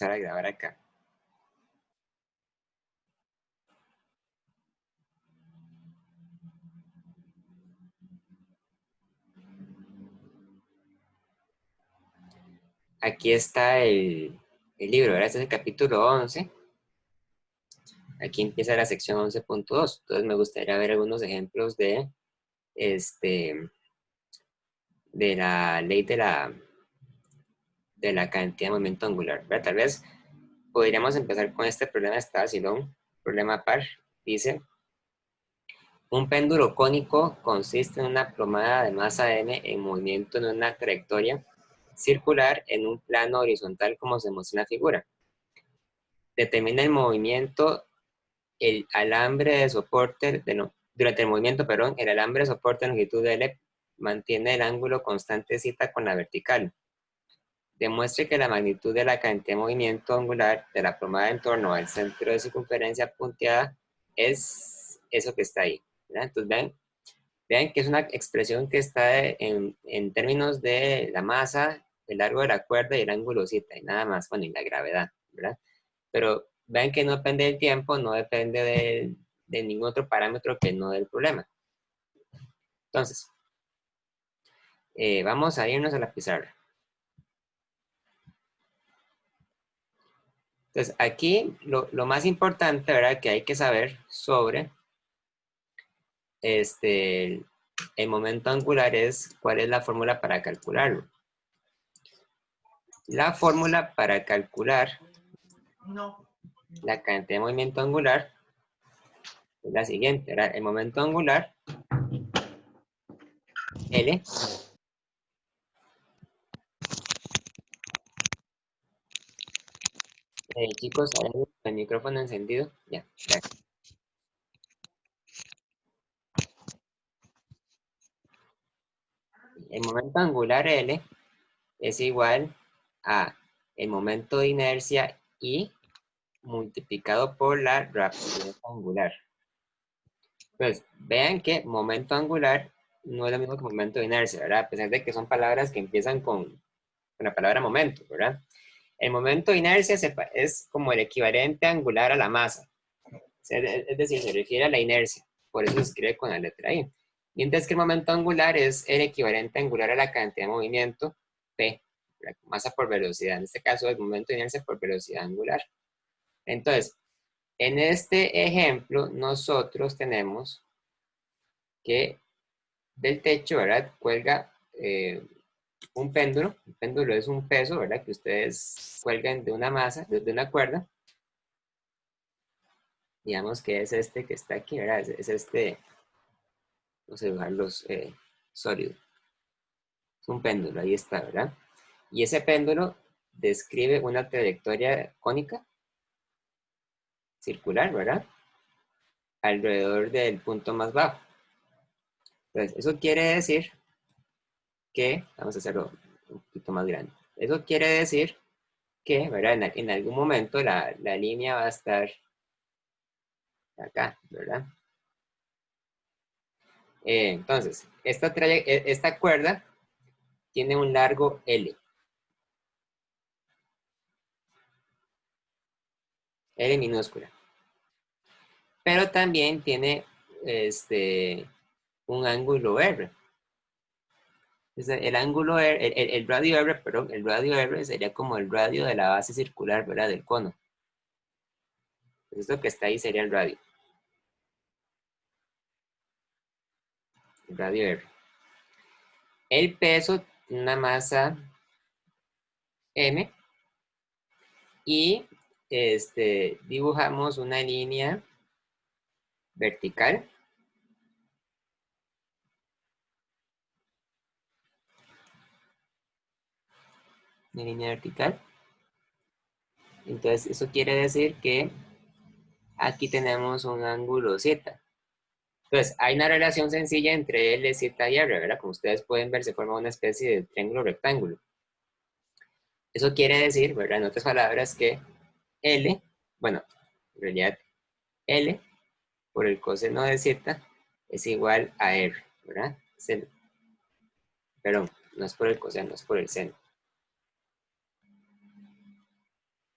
empezar a grabar acá. Aquí está el libro, ¿verdad? Este es el capítulo 11. Aquí empieza la sección 11.2. Entonces me gustaría ver algunos ejemplos de la ley de la cantidad de movimiento angular, ¿verdad? Tal vez podríamos empezar con este problema, está vacilón, problema par. Dice, un péndulo cónico consiste en una plomada de masa m en movimiento en una trayectoria circular en un plano horizontal como se muestra en la figura. Determina el movimiento, el alambre de soporte, durante el movimiento, perdón, el alambre de soporte de longitud L mantiene el ángulo constante θ con la vertical. Demuestre que la magnitud de la cantidad de movimiento angular de la plomada en torno al centro de circunferencia punteada es eso que está ahí, ¿verdad? Entonces vean que es una expresión que está en términos de la masa, el largo de la cuerda y el ángulo θ, y nada más, bueno, y la gravedad, ¿verdad? Pero vean que no depende del tiempo, no depende de ningún otro parámetro que no del problema. Entonces, vamos a irnos a la pizarra. Entonces, aquí lo más importante, ¿verdad?, que hay que saber sobre el momento angular es cuál es la fórmula para calcularlo. La fórmula para calcular la cantidad de movimiento angular es la siguiente, ¿verdad? El momento angular, L, chicos, el micrófono encendido, ya, gracias. El momento angular L es igual a el momento de inercia I multiplicado por la rapidez angular. Entonces, vean que momento angular no es lo mismo que momento de inercia, ¿verdad? A pesar de que son palabras que empiezan con la palabra momento, ¿verdad? El momento de inercia es como el equivalente angular a la masa. Es decir, se refiere a la inercia. Por eso se escribe con la letra I. Mientras que el momento angular es el equivalente angular a la cantidad de movimiento P, masa por velocidad. En este caso, el momento de inercia por velocidad angular. Entonces, en este ejemplo, nosotros tenemos que del techo, ¿verdad?, cuelga un péndulo. Un péndulo es un peso, ¿verdad?, que ustedes cuelgan de una masa, de una cuerda. Digamos que es este que está aquí, ¿verdad? Es este, vamos a dibujarlos sólido. Es un péndulo, ahí está, ¿verdad? Y ese péndulo describe una trayectoria cónica, circular, ¿verdad?, alrededor del punto más bajo. Entonces, eso quiere decir que, vamos a hacerlo un poquito más grande. Eso quiere decir que, ¿verdad?, en algún momento la línea va a estar acá, ¿verdad? Entonces, esta cuerda tiene un largo L. L minúscula. Pero también tiene un ángulo R. Entonces, el ángulo R, el radio R, perdón, el radio R sería como el radio de la base circular, ¿verdad?, del cono. Entonces, esto que está ahí sería el radio. El radio R. El peso, una masa M. Y dibujamos una línea vertical. Una línea vertical. Entonces, eso quiere decir que aquí tenemos un ángulo Z. Entonces, hay una relación sencilla entre L, Z y R, ¿verdad? Como ustedes pueden ver, se forma una especie de triángulo rectángulo. Eso quiere decir, ¿verdad?, en otras palabras, que L, bueno, en realidad L por el coseno de Z es igual a R, ¿verdad? Perdón, no es por el coseno, es por el seno.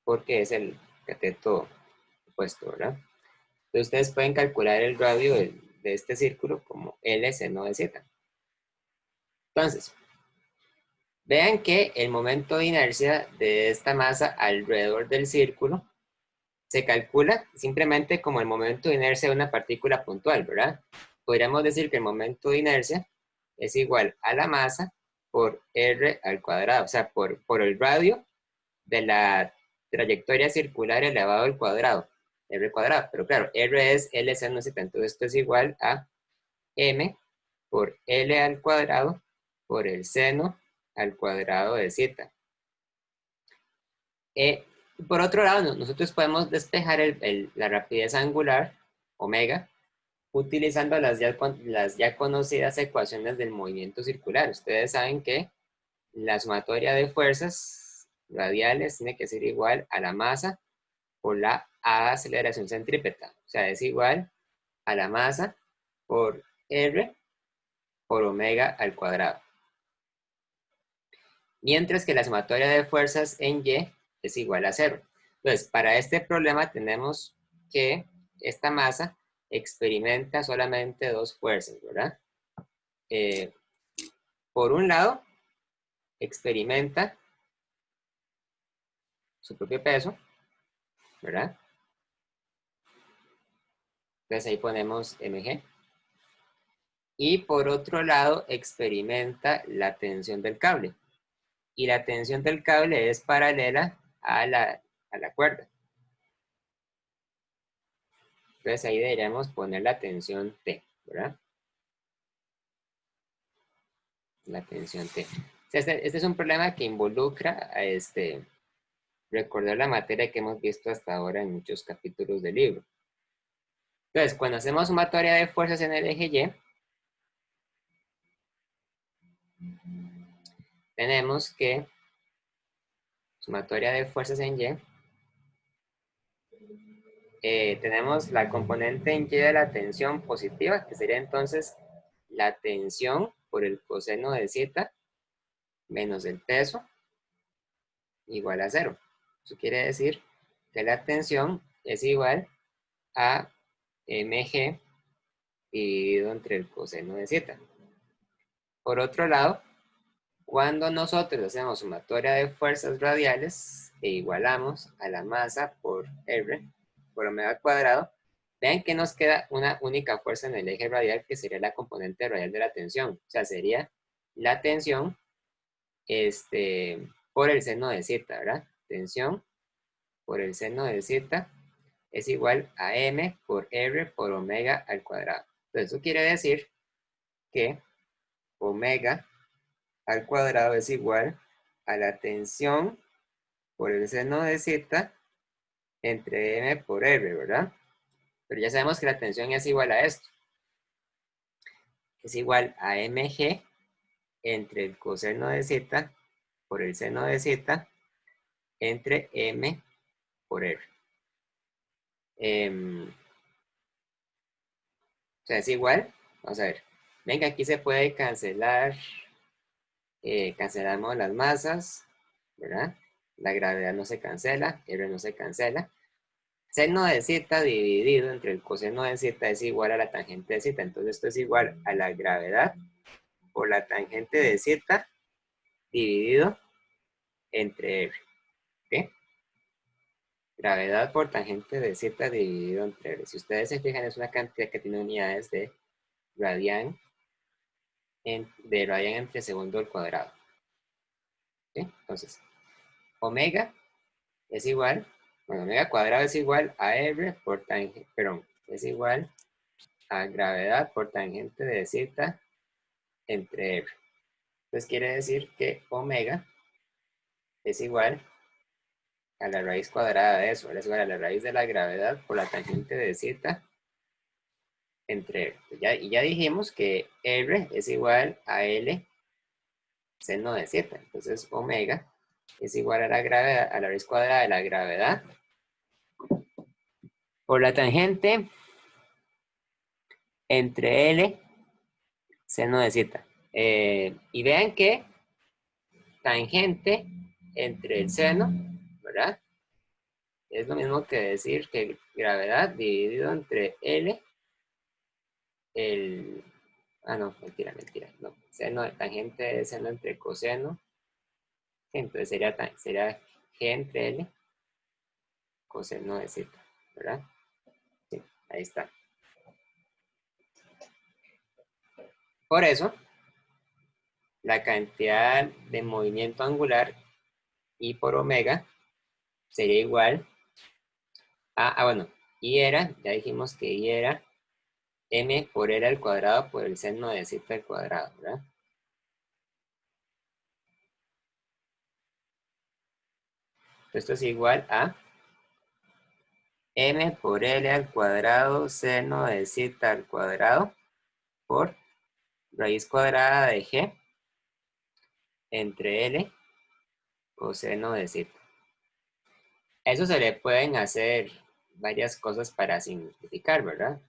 porque es el cateto opuesto, ¿verdad? Entonces ustedes pueden calcular el radio de este círculo como L seno de Z. Entonces, vean que el momento de inercia de esta masa alrededor del círculo se calcula simplemente como el momento de inercia de una partícula puntual, ¿verdad? Podríamos decir que el momento de inercia es igual a la masa por R al cuadrado, o sea, por el radio de la trayectoria circular elevado al cuadrado, R cuadrado. Pero claro, R es L seno de Z, entonces esto es igual a M por L al cuadrado por el seno al cuadrado de Z. Por otro lado, nosotros podemos despejar la rapidez angular, omega, utilizando las ya conocidas ecuaciones del movimiento circular. Ustedes saben que la sumatoria de fuerzas radiales tiene que ser igual a la masa por la aceleración centrípeta. O sea, es igual a la masa por R por omega al cuadrado. Mientras que la sumatoria de fuerzas en Y es igual a 0. Entonces, para este problema tenemos que esta masa experimenta solamente dos fuerzas, ¿verdad? Por un lado, experimenta su propio peso, ¿verdad? Entonces ahí ponemos mg. Y por otro lado, experimenta la tensión del cable. Y la tensión del cable es paralela a la cuerda. Entonces ahí deberíamos poner la tensión T, ¿verdad? La tensión T. Este es un problema que involucra a recordar la materia que hemos visto hasta ahora en muchos capítulos del libro. Entonces, cuando hacemos sumatoria de fuerzas en el eje Y, tenemos que sumatoria de fuerzas en Y, tenemos la componente en Y de la tensión positiva, que sería entonces la tensión por el coseno de Z menos el peso igual a 0. Eso quiere decir que la tensión es igual a mg dividido entre el coseno de Z. Por otro lado, cuando nosotros hacemos sumatoria de fuerzas radiales e igualamos a la masa por R por omega al cuadrado, vean que nos queda una única fuerza en el eje radial que sería la componente radial de la tensión. O sea, sería la tensión por el seno de Z, ¿verdad? Tensión por el seno de Z es igual a M por R por omega al cuadrado. Entonces, eso quiere decir que omega al cuadrado es igual a la tensión por el seno de Z entre M por R, ¿verdad? Pero ya sabemos que la tensión es igual a esto. Es igual a mg entre el coseno de Z por el seno de Z entre M por R. O sea, es igual. Vamos a ver. Venga, aquí se puede cancelar. Cancelamos las masas, ¿verdad? La gravedad no se cancela, R no se cancela. Seno de Z dividido entre el coseno de Z es igual a la tangente de Z. Entonces esto es igual a la gravedad por la tangente de Z dividido entre R. ¿Ok? Gravedad por tangente de Z dividido entre R. Si ustedes se fijan, es una cantidad que tiene unidades de radian, entre segundo al cuadrado. ¿Ok? Entonces, omega es igual, bueno, omega cuadrado es igual a R por tangente, perdón, es igual a gravedad por tangente de Z entre R. Entonces quiere decir que omega es igual a la raíz cuadrada de eso, es igual a la raíz de la gravedad por la tangente de Z entre R. Y ya dijimos que R es igual a L seno de Z. Entonces omega es igual a la gravedad, a la raíz cuadrada de la gravedad por la tangente entre L seno de Z. Y vean que tangente entre el seno, ¿verdad? es lo mismo que decir que gravedad dividido entre L, el... Ah, no, mentira, mentira. No, seno de tangente de seno entre coseno. Entonces sería G entre L, coseno de Z, ¿verdad? Sí, ahí está. Por eso, la cantidad de movimiento angular I por omega sería igual a, bueno, I era, ya dijimos que I era M por L al cuadrado por el seno de Z al cuadrado, ¿verdad? Esto es igual a M por L al cuadrado seno de Z al cuadrado por raíz cuadrada de G entre L coseno de Z. A eso se le pueden hacer varias cosas para simplificar, ¿verdad?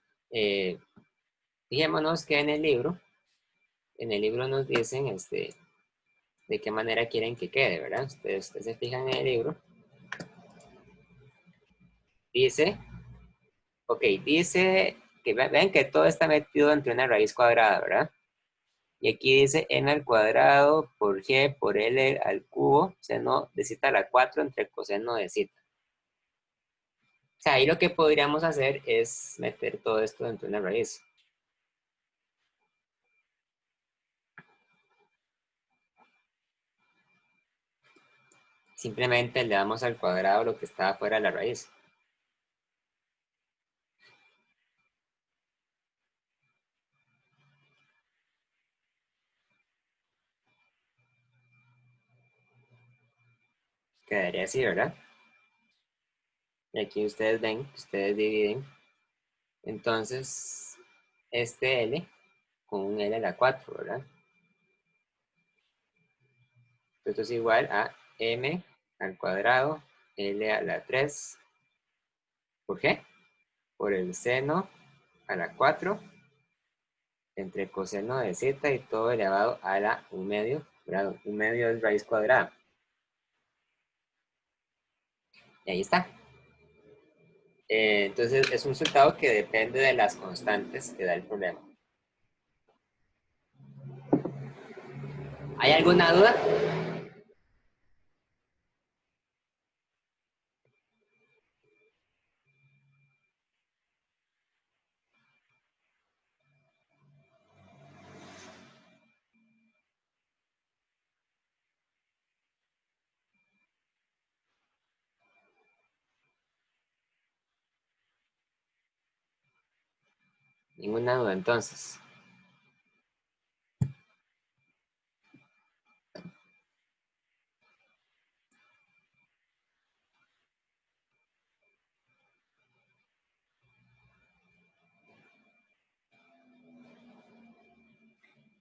Fijémonos que en el libro nos dicen de qué manera quieren que quede, ¿verdad? Ustedes se fijan en el libro. Dice, ok, dice que vean que todo está metido entre una raíz cuadrada, ¿verdad? Y aquí dice n al cuadrado por g por l al cubo, seno de z a la 4 entre coseno de z. O sea, ahí lo que podríamos hacer es meter todo esto dentro de una raíz. Simplemente le damos al cuadrado lo que está fuera de la raíz. Quedaría así, ¿verdad? Y aquí ustedes ven, ustedes dividen. Entonces, este L con un L a la 4, ¿verdad? Esto es igual a M al cuadrado, L a la 3, ¿por qué? Por el seno a la 4 entre coseno de z y todo elevado a la 1/2, ¿verdad? 1/2 es raíz cuadrada. Y ahí está. Entonces es un resultado que depende de las constantes que da el problema. ¿Hay alguna duda? Ninguna duda entonces.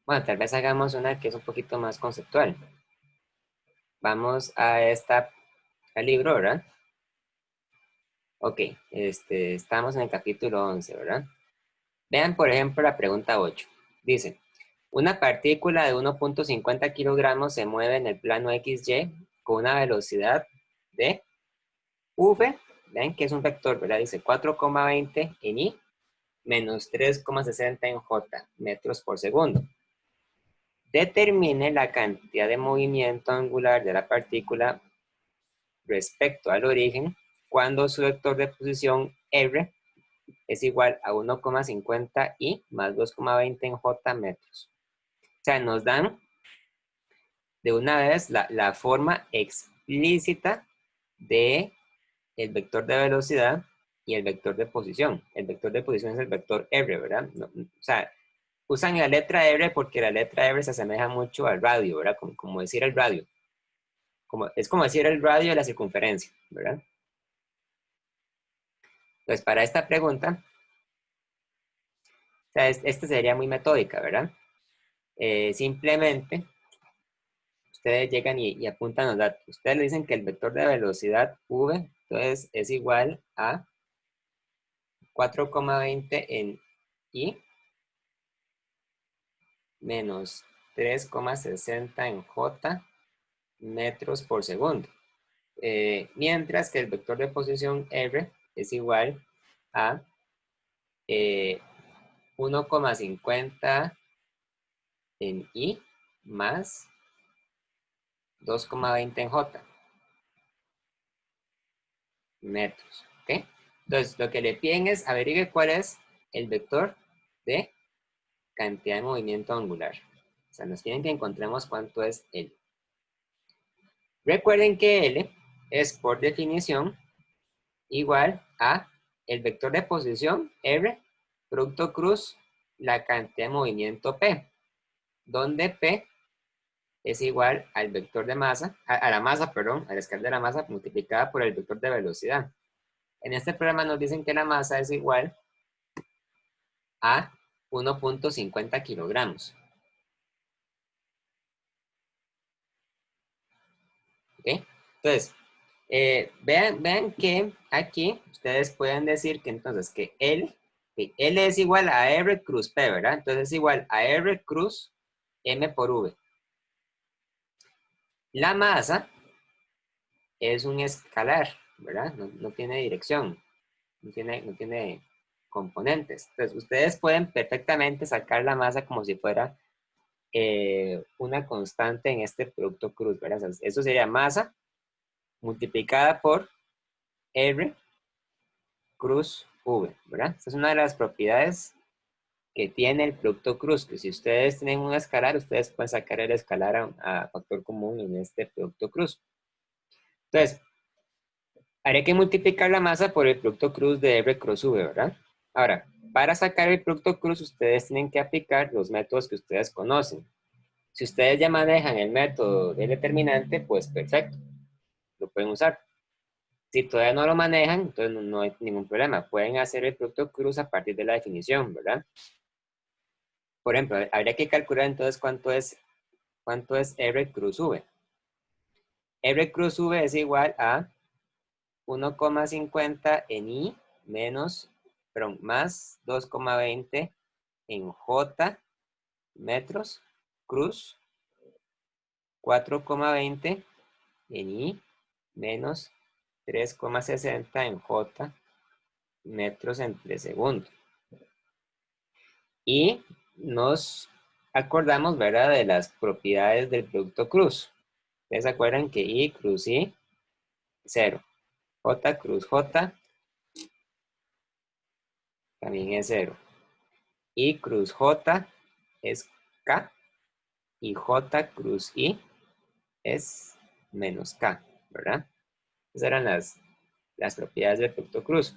Bueno, tal vez hagamos una que es un poquito más conceptual. Vamos a al libro, ¿verdad? Ok, estamos en el capítulo 11, ¿verdad? Vean, por ejemplo, la pregunta 8. Dice, una partícula de 1.50 kilogramos se mueve en el plano XY con una velocidad de v, ven que es un vector, ¿verdad? Dice 4,20 en i menos 3,60 en j metros por segundo. Determine la cantidad de movimiento angular de la partícula respecto al origen cuando su vector de posición r es igual a 1,50 i más 2,20 en j metros. O sea, nos dan de una vez la forma explícita de el vector de velocidad y el vector de posición. El vector de posición es el vector r, ¿verdad? No, o sea, usan la letra r porque la letra r se asemeja mucho al radio, ¿verdad? Como decir el radio. Es como decir el radio de la circunferencia, ¿verdad? Entonces, para esta pregunta, o sea, esta sería muy metódica, ¿verdad? Simplemente, ustedes llegan y apuntan los datos. Ustedes le dicen que el vector de velocidad v, entonces, es igual a 4,20 en i menos 3,60 en j metros por segundo. Mientras que el vector de posición R es igual a 1,50 en I más 2,20 en J metros. ¿Ok? Entonces, lo que le piden es averiguar cuál es el vector de cantidad de movimiento angular. O sea, nos piden que encontremos cuánto es L. Recuerden que L es, por definición, igual a el vector de posición, R, producto cruz, la cantidad de movimiento P, donde P es igual al vector de masa, a la masa, perdón, a la escala de la masa multiplicada por el vector de velocidad. En este programa nos dicen que la masa es igual a 1,50 kilogramos. ¿Ok? Entonces, vean que aquí ustedes pueden decir que entonces que L es igual a R cruz P, ¿verdad? Entonces es igual a R cruz M por V. La masa es un escalar, ¿verdad? No tiene dirección, no tiene componentes. Entonces ustedes pueden perfectamente sacar la masa como si fuera una constante en este producto cruz, ¿verdad? O sea, eso sería masa multiplicada por R cruz V, ¿verdad? Esta es una de las propiedades que tiene el producto cruz, que si ustedes tienen un escalar, ustedes pueden sacar el escalar a factor común en este producto cruz. Entonces, habría que multiplicar la masa por el producto cruz de R cruz V, ¿verdad? Ahora, para sacar el producto cruz, ustedes tienen que aplicar los métodos que ustedes conocen. Si ustedes ya manejan el método del determinante, pues perfecto, lo pueden usar. Si todavía no lo manejan, entonces no hay ningún problema. Pueden hacer el producto cruz a partir de la definición, ¿verdad? Por ejemplo, habría que calcular entonces cuánto es R cruz V. R cruz V es igual a 1,50 en I menos, perdón, más 2,20 en J metros cruz 4,20 en I menos 3,60 en J metros entre segundo. Y nos acordamos, ¿verdad?, de las propiedades del producto cruz. ¿Ustedes se acuerdan que I cruz I, 0. J cruz J también es 0. I cruz J es K y J cruz I es menos K, ¿verdad? Esas eran las propiedades del producto cruz.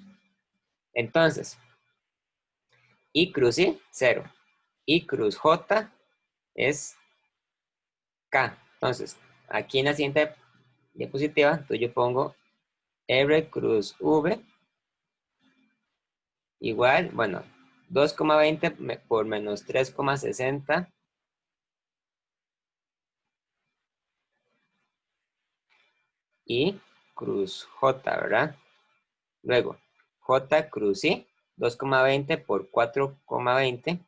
Entonces, I cruz I, 0. I cruz J es K. Entonces, aquí en la siguiente diapositiva, entonces yo pongo R cruz V igual, bueno, 2,20 por menos 3,60 y cruz J, ¿verdad? Luego, J cruz I, 2,20 por 4,20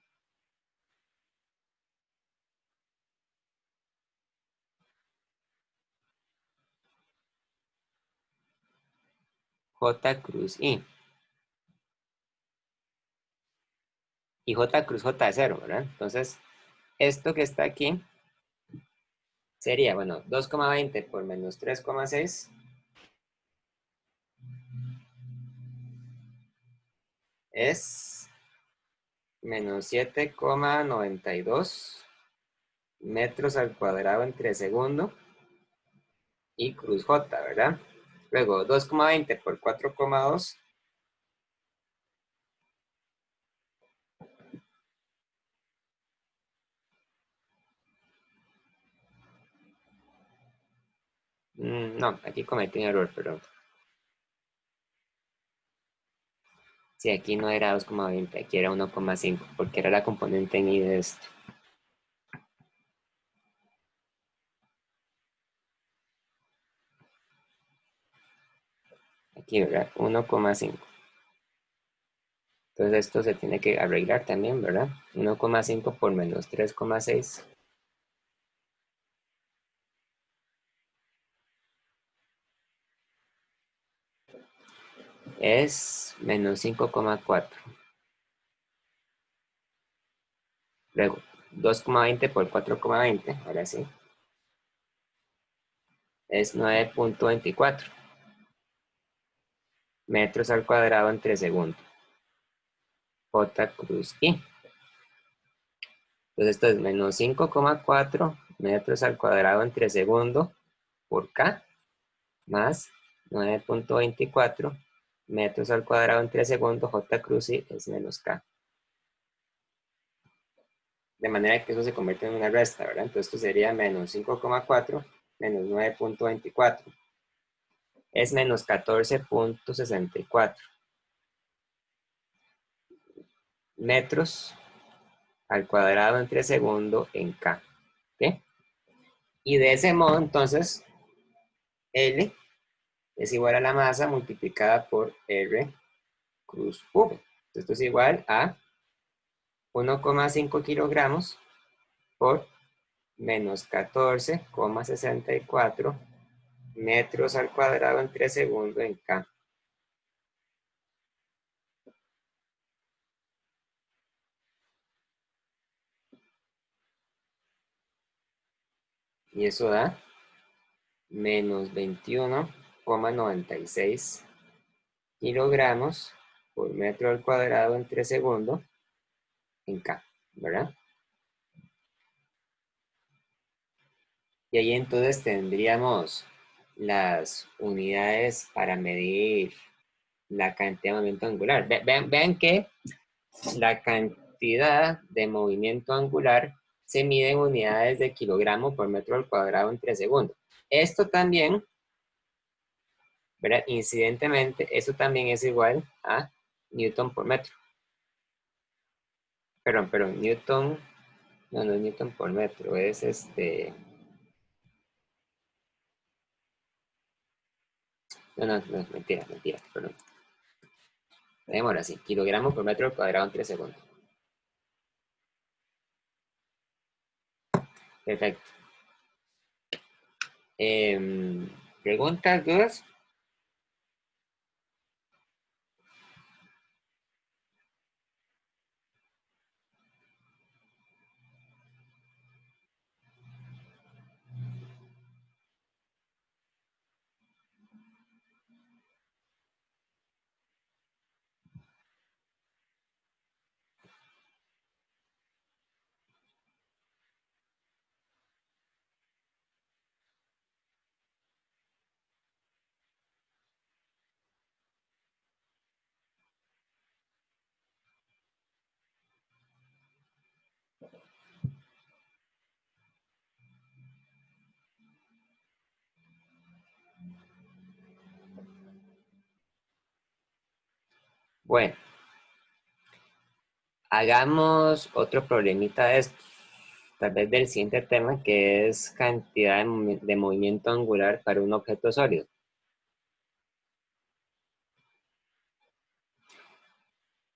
J cruz I. Y J cruz J es 0, ¿verdad? Entonces, esto que está aquí sería, bueno, 2,20 por menos 3,6 es menos 7,92 metros al cuadrado entre segundo y cruz J, ¿verdad? Luego 2,20 por 4,2 no, aquí cometí un error, perdón. Sí, aquí no era 2,20, aquí era 1,5, porque era la componente en I de esto. Aquí, ¿verdad? 1,5. Entonces esto se tiene que arreglar también, ¿verdad? 1,5 por menos 3,6. es menos 5,4. Luego, 2,20 por 4,20, ahora sí, es 9,24 metros al cuadrado entre segundo. J cruz I. Entonces esto es menos 5,4 metros al cuadrado entre segundo por K más 9,24 metros al cuadrado entre segundo. J cruz I es menos K. De manera que eso se convierte en una resta, ¿verdad? Entonces esto sería menos 5,4 menos 9,24. Es menos 14,64 metros al cuadrado entre segundo en K. ¿Ok? Y de ese modo, entonces, L es igual a la masa multiplicada por R cruz V. Esto es igual a 1,5 kilogramos por menos 14,64 metros al cuadrado entre segundo en K. Y eso da menos 21,96 kilogramos por metro al cuadrado entre segundo en K, ¿verdad? Y ahí entonces tendríamos las unidades para medir la cantidad de movimiento angular. Vean que la cantidad de movimiento angular se mide en unidades de kilogramo por metro al cuadrado entre segundo. Esto también, ¿verdad? Incidentemente, esto también es igual a Newton por metro. Perdón, Newton, no es Newton por metro, es no, mentira, perdón. Tenemos así, kilogramos por metro al cuadrado entre segundo. Perfecto. ¿Preguntas, dudas? Bueno, hagamos otro problemita de estos. Tal vez del siguiente tema, que es cantidad de movimiento angular para un objeto sólido.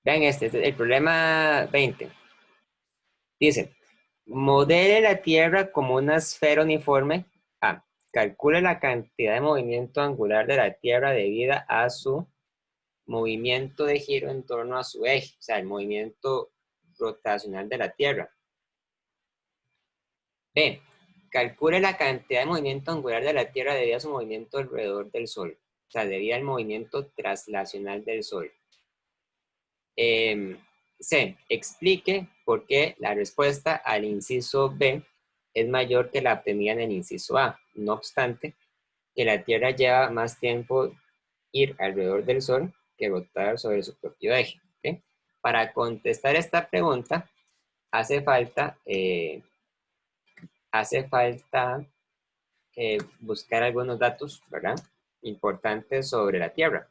Vean este es el problema 20. Dice, modele la Tierra como una esfera uniforme. A. Calcule la cantidad de movimiento angular de la Tierra debida a su movimiento de giro en torno a su eje, o sea, el movimiento rotacional de la Tierra. B. Calcule la cantidad de movimiento angular de la Tierra debido a su movimiento alrededor del Sol, o sea, debido al movimiento traslacional del Sol. C. Explique por qué la respuesta al inciso B es mayor que la obtenida en el inciso A. No obstante, que la Tierra lleva más tiempo ir alrededor del Sol que rotar sobre su propio eje. ¿Okay? Para contestar esta pregunta, hace falta buscar algunos datos, ¿verdad? Importantes sobre la Tierra.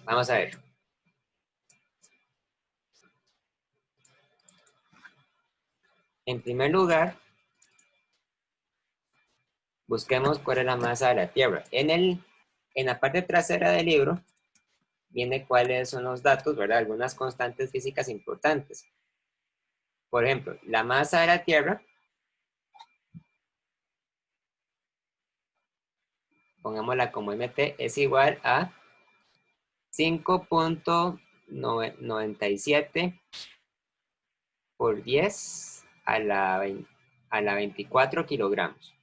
Vamos a ver. En primer lugar, busquemos cuál es la masa de la Tierra. En la parte trasera del libro viene cuáles son los datos, ¿verdad? Algunas constantes físicas importantes. Por ejemplo, la masa de la Tierra, pongámosla como mt, es igual a 5.97 por 10 a la 24 kilogramos.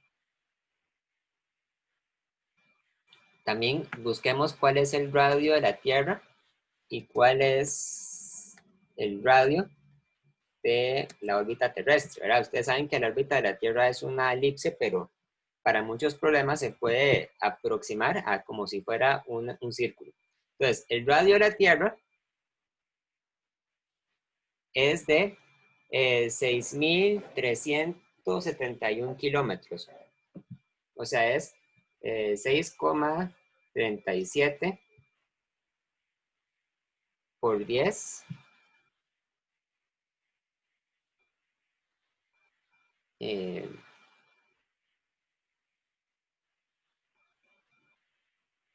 También busquemos cuál es el radio de la Tierra y cuál es el radio de la órbita terrestre, ¿verdad? Ustedes saben que la órbita de la Tierra es una elipse, pero para muchos problemas se puede aproximar a como si fuera un círculo. Entonces, el radio de la Tierra es de 6.371 kilómetros. O sea, es 6,37 por 10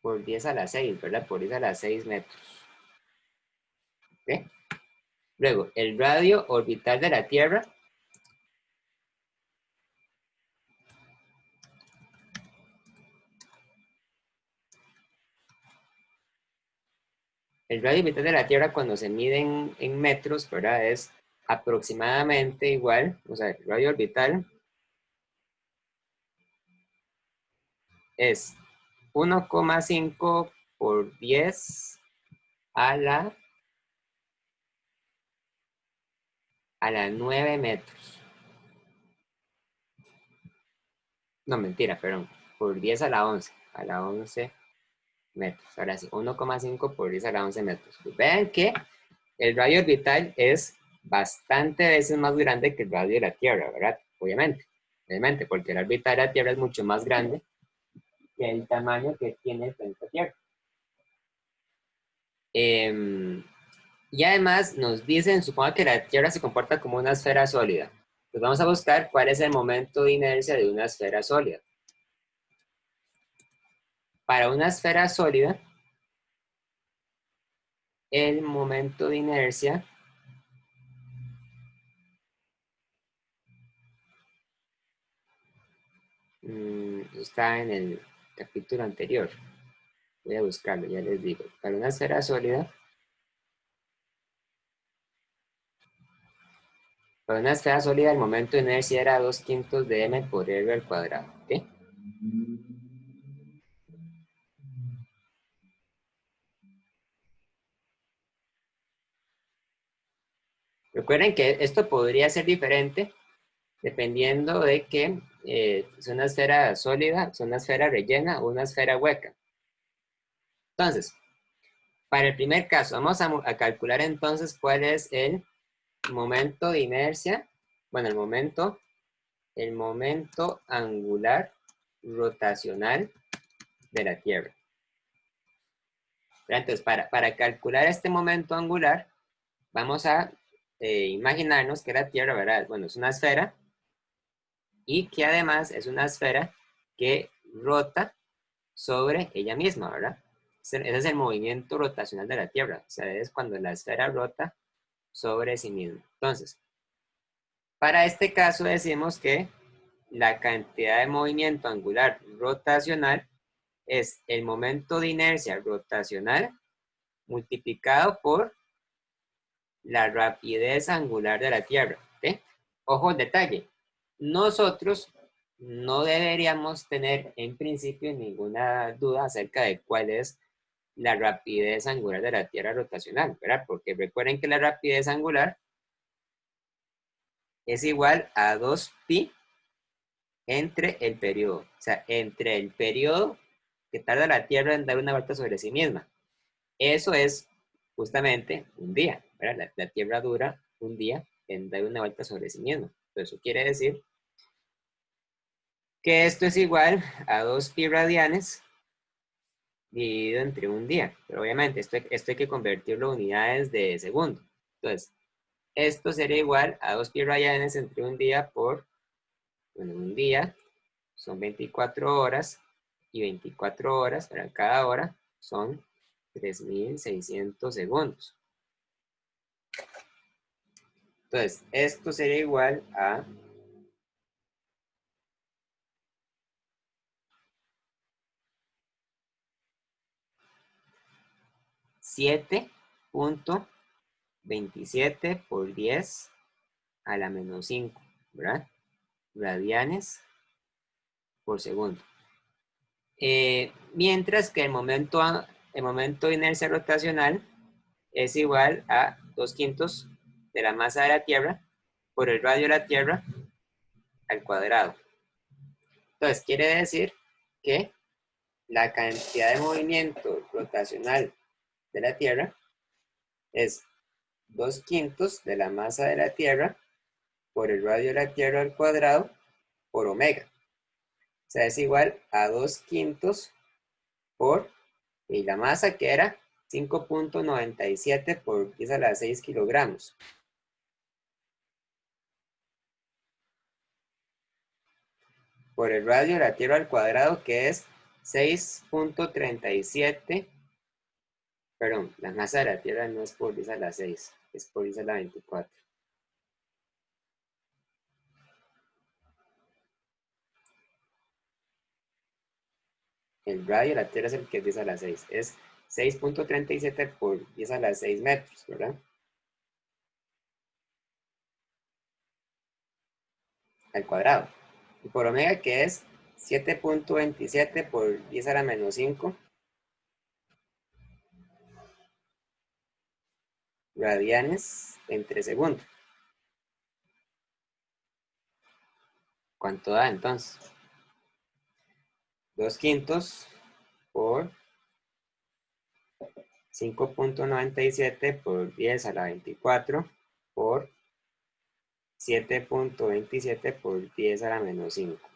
por 10 a la 6, ¿verdad? Por 10 a la 6 metros. ¿Okay? Luego, el radio orbital de la Tierra de la Tierra cuando se mide en metros, ¿verdad? Es aproximadamente igual, o sea, el radio orbital es 1,5 por 10 a la 9 metros. No, mentira, perdón. Por 10 a la 11 metros. Ahora sí, 1,5 por 10 a la 11 metros. Pues vean que el radio orbital es bastante veces más grande que el radio de la Tierra, ¿verdad? Obviamente, porque el orbital de la Tierra es mucho más grande que el tamaño que tiene el planeta Tierra. Y además nos dicen, supongo que la Tierra se comporta como una esfera sólida. Pues vamos a buscar cuál es el momento de inercia de una esfera sólida. Para una esfera sólida, el momento de inercia está en el capítulo anterior. Voy a buscarlo, ya les digo. Para una esfera sólida, el momento de inercia era 2/5 de m por r al cuadrado. ¿Okay? Recuerden que esto podría ser diferente dependiendo de que es una esfera sólida, es una esfera rellena o una esfera hueca. Entonces, para el primer caso, vamos a calcular entonces cuál es el momento de inercia. Bueno, el momento angular rotacional de la Tierra. Entonces, para calcular este momento angular, vamos a imaginarnos que la Tierra, ¿verdad? Bueno, es una esfera y que además es una esfera que rota sobre ella misma, ¿verdad? Ese es el movimiento rotacional de la Tierra. O sea, es cuando la esfera rota sobre sí misma. Entonces, para este caso decimos que la cantidad de movimiento angular rotacional es el momento de inercia rotacional multiplicado por la rapidez angular de la Tierra. ¿Okay? Ojo al detalle. Nosotros no deberíamos tener en principio ninguna duda acerca de cuál es la rapidez angular de la Tierra rotacional, ¿verdad? Porque recuerden que la rapidez angular es igual a 2pi entre el periodo. O sea, entre el periodo que tarda la Tierra en dar una vuelta sobre sí misma. Eso es justamente un día, ¿verdad? La Tierra dura un día en dar una vuelta sobre sí misma. Entonces, eso quiere decir que esto es igual a 2pi radianes dividido entre un día. Pero obviamente esto hay que convertirlo en unidades de segundo. Entonces, esto sería igual a 2pi radianes entre un día por, bueno, un día son 24 horas y 24 horas, para cada hora son 3.600 segundos. Entonces, esto sería igual a 7.27 por 10 a la menos 5, ¿verdad? Radianes por segundo. Mientras que el momento de inercia rotacional es igual a 2/5 de la masa de la Tierra por el radio de la Tierra al cuadrado. Entonces, quiere decir que la cantidad de movimiento rotacional de la Tierra es 2/5 de la masa de la Tierra por el radio de la Tierra al cuadrado por omega. O sea, es igual a 2/5 por y la masa, que era 5.97 por 10 a la 6 kilogramos. Por el radio de la Tierra al cuadrado, que es 6.37. Perdón, la masa de la Tierra no es por 10 a la 6, es por 10 a la 24. El radio de la Tierra es el que es 10 a la 6. Es 6.37 por 10 a la 6 metros, ¿verdad? Al cuadrado. Y por omega, que es 7.27 por 10 a la menos 5 radianes entre segundo. ¿Cuánto da entonces? 2/5 por 5.97 por 10 a la 24 por 7.27 por 10 a la menos 5.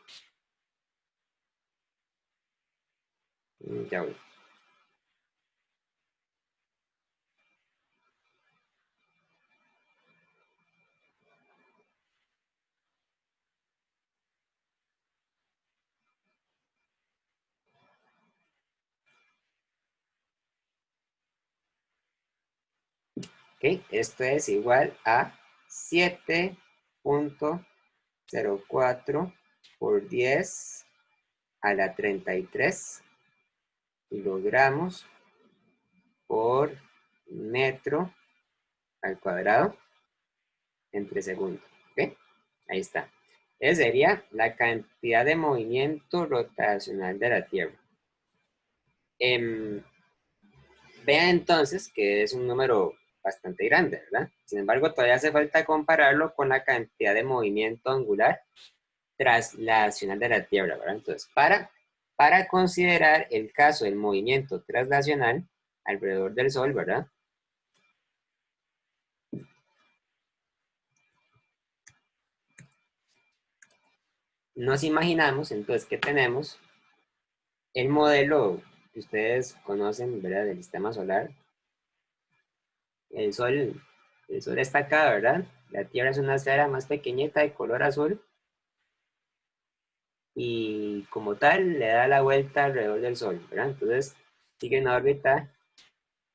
Ya voy. Ok, esto es igual a 7.04 por 10 a la 33 kilogramos por metro al cuadrado entre segundo. ¿Ok? Ahí está. Esa sería la cantidad de movimiento rotacional de la Tierra. Vean entonces que es un número bastante grande, ¿verdad? Sin embargo, todavía hace falta compararlo con la cantidad de movimiento angular traslacional de la Tierra, ¿verdad? Entonces, para considerar el caso del movimiento traslacional alrededor del Sol, ¿verdad? Nos imaginamos entonces que tenemos el modelo que ustedes conocen, ¿verdad? Del sistema solar. El Sol está acá, ¿verdad? La Tierra es una esfera más pequeñita de color azul y como tal le da la vuelta alrededor del Sol, ¿verdad? Entonces sigue una órbita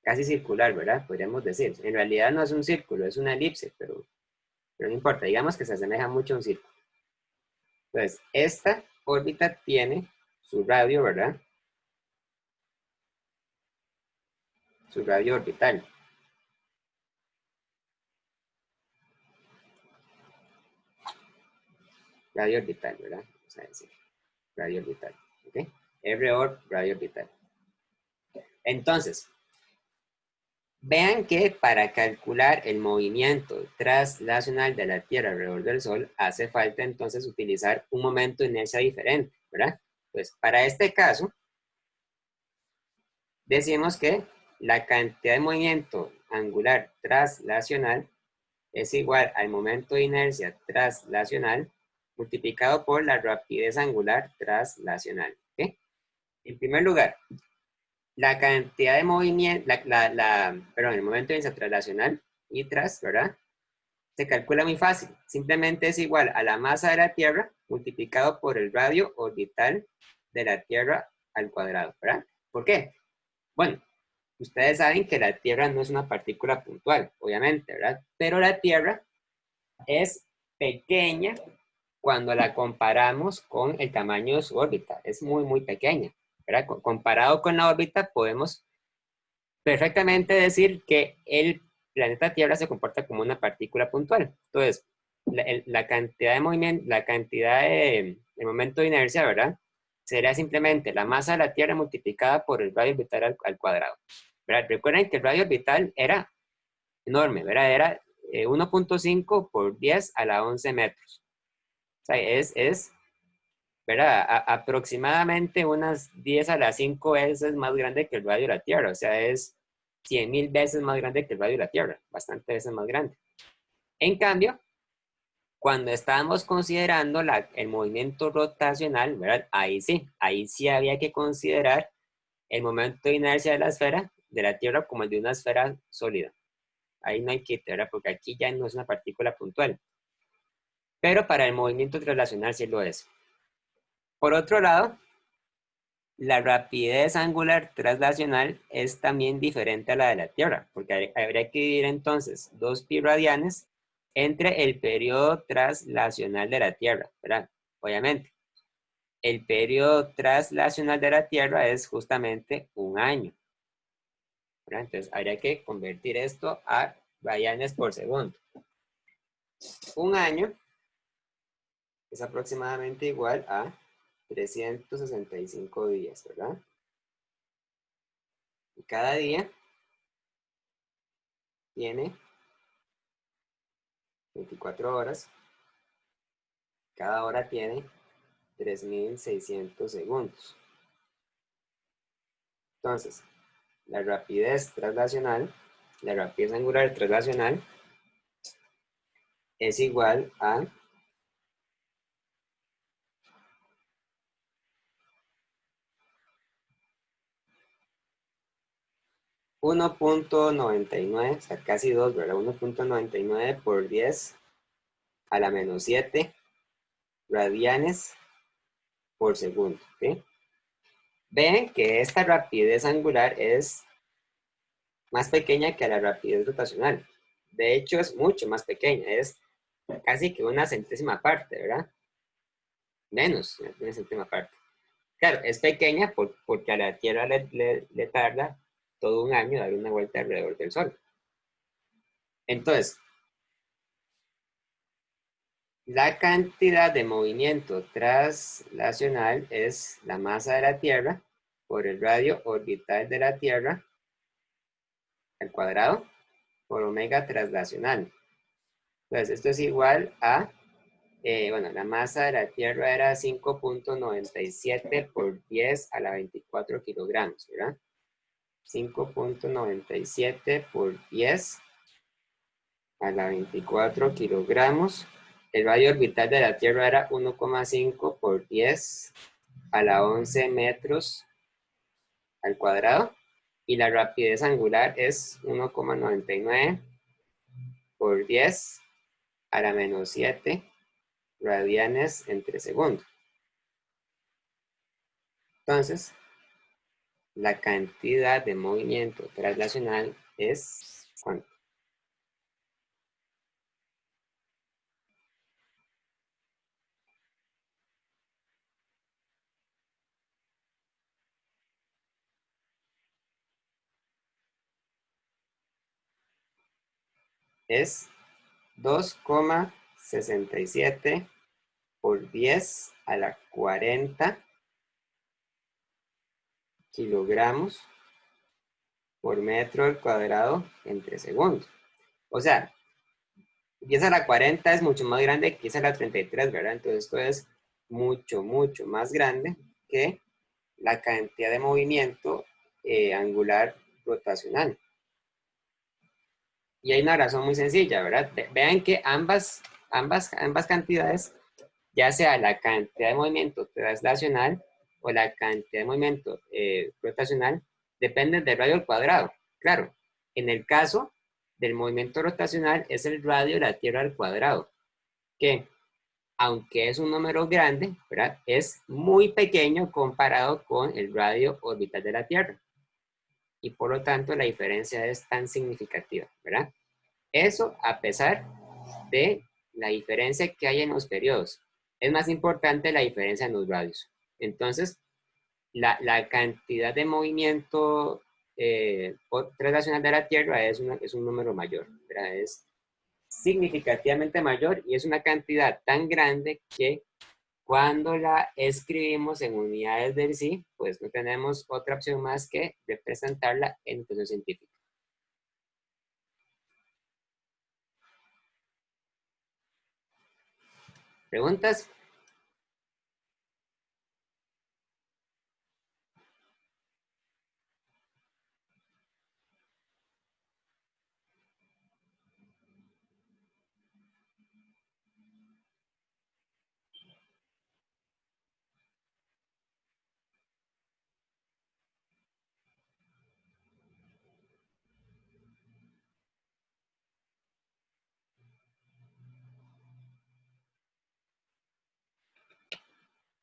casi circular, ¿verdad? Podríamos decir. En realidad no es un círculo, es una elipse, pero no importa, digamos que se asemeja mucho a un círculo. Entonces, esta órbita tiene su radio, ¿verdad? Su radio orbital. Radio orbital, ¿verdad? Vamos a decir, radio orbital, ¿ok? R-orb, radio orbital. Entonces, vean que para calcular el movimiento traslacional de la Tierra alrededor del Sol, hace falta entonces utilizar un momento de inercia diferente, ¿verdad? Pues para este caso, decimos que la cantidad de movimiento angular traslacional es igual al momento de inercia traslacional multiplicado por la rapidez angular traslacional. ¿Okay? En primer lugar, la cantidad de movimiento, perdón, el momento de inercia traslacional y ¿verdad? Se calcula muy fácil. Simplemente es igual a la masa de la Tierra multiplicado por el radio orbital de la Tierra al cuadrado, ¿verdad? ¿Por qué? Bueno, ustedes saben que la Tierra no es una partícula puntual, obviamente, ¿verdad? Pero la Tierra es pequeña cuando la comparamos con el tamaño de su órbita. Es muy, muy pequeña, ¿verdad? Comparado con la órbita, podemos perfectamente decir que el planeta Tierra se comporta como una partícula puntual. Entonces, la cantidad de movimiento, la cantidad de momento de inercia, ¿verdad? Sería simplemente la masa de la Tierra multiplicada por el radio orbital al cuadrado. ¿Verdad? Recuerden que el radio orbital era enorme, ¿verdad? Era 1.5 por 10 a la 11 metros. O sea, ¿verdad? Aproximadamente unas 10 a las 5 veces más grande que el radio de la Tierra. O sea, es 100.000 veces más grande que el radio de la Tierra. Bastante veces más grande. En cambio, cuando estábamos considerando el movimiento rotacional, ¿verdad? Ahí sí había que considerar el momento de inercia de la esfera, de la Tierra, como el de una esfera sólida. Ahí no hay que, ¿verdad? Porque aquí ya no es una partícula puntual. Pero para el movimiento translacional sí lo es. Por otro lado, la rapidez angular translacional es también diferente a la de la Tierra, porque habría que dividir entonces 2 pi radianes entre el periodo translacional de la Tierra, ¿verdad? Obviamente, el periodo translacional de la Tierra es justamente un año, ¿verdad? Entonces, habría que convertir esto a radianes por segundo. Un año es aproximadamente igual a 365 días, ¿verdad? Y cada día tiene 24 horas, cada hora tiene 3.600 segundos. Entonces, la rapidez translacional, la rapidez angular translacional es igual a 1.99, o sea, casi 2, ¿verdad? 1.99 por 10 a la menos 7 radianes por segundo, ¿sí? Ven que esta rapidez angular es más pequeña que la rapidez rotacional. De hecho, es mucho más pequeña, es casi que una centésima parte, ¿verdad? Menos de una centésima parte. Claro, es pequeña porque a la Tierra le tarda todo un año dar una vuelta alrededor del Sol. Entonces, la cantidad de movimiento translacional es la masa de la Tierra por el radio orbital de la Tierra al cuadrado por omega translacional. Entonces, esto es igual a, bueno, la masa de la Tierra era 5.97 por 10 a la 24 kilogramos, ¿verdad? 5.97 por 10 a la 24 kilogramos. El radio orbital de la Tierra era 1,5 por 10 a la 11 metros al cuadrado. Y la rapidez angular es 1,99 por 10 a la menos 7 radianes entre segundo. Entonces, la cantidad de movimiento translacional es ¿cuánto? Es 2,67 por 10 a la 40 kilogramos por metro al cuadrado entre segundo. O sea, 10 a la 40 es mucho más grande que 10 a la 33, ¿verdad? Entonces esto es mucho, mucho más grande que la cantidad de movimiento angular rotacional. Y hay una razón muy sencilla, ¿verdad? Vean que ambas cantidades, ya sea la cantidad de movimiento translacional o la cantidad de movimiento rotacional, dependen del radio al cuadrado. Claro, en el caso del movimiento rotacional es el radio de la Tierra al cuadrado, que aunque es un número grande, ¿verdad? Es muy pequeño comparado con el radio orbital de la Tierra. Y por lo tanto la diferencia es tan significativa, ¿verdad? Eso a pesar de la diferencia que hay en los periodos. Es más importante la diferencia en los radios. Entonces, la cantidad de movimiento translacional de la Tierra es un número mayor, ¿verdad? Es significativamente mayor y es una cantidad tan grande que cuando la escribimos en unidades del sí, pues no tenemos otra opción más que representarla en notación científica. ¿Preguntas?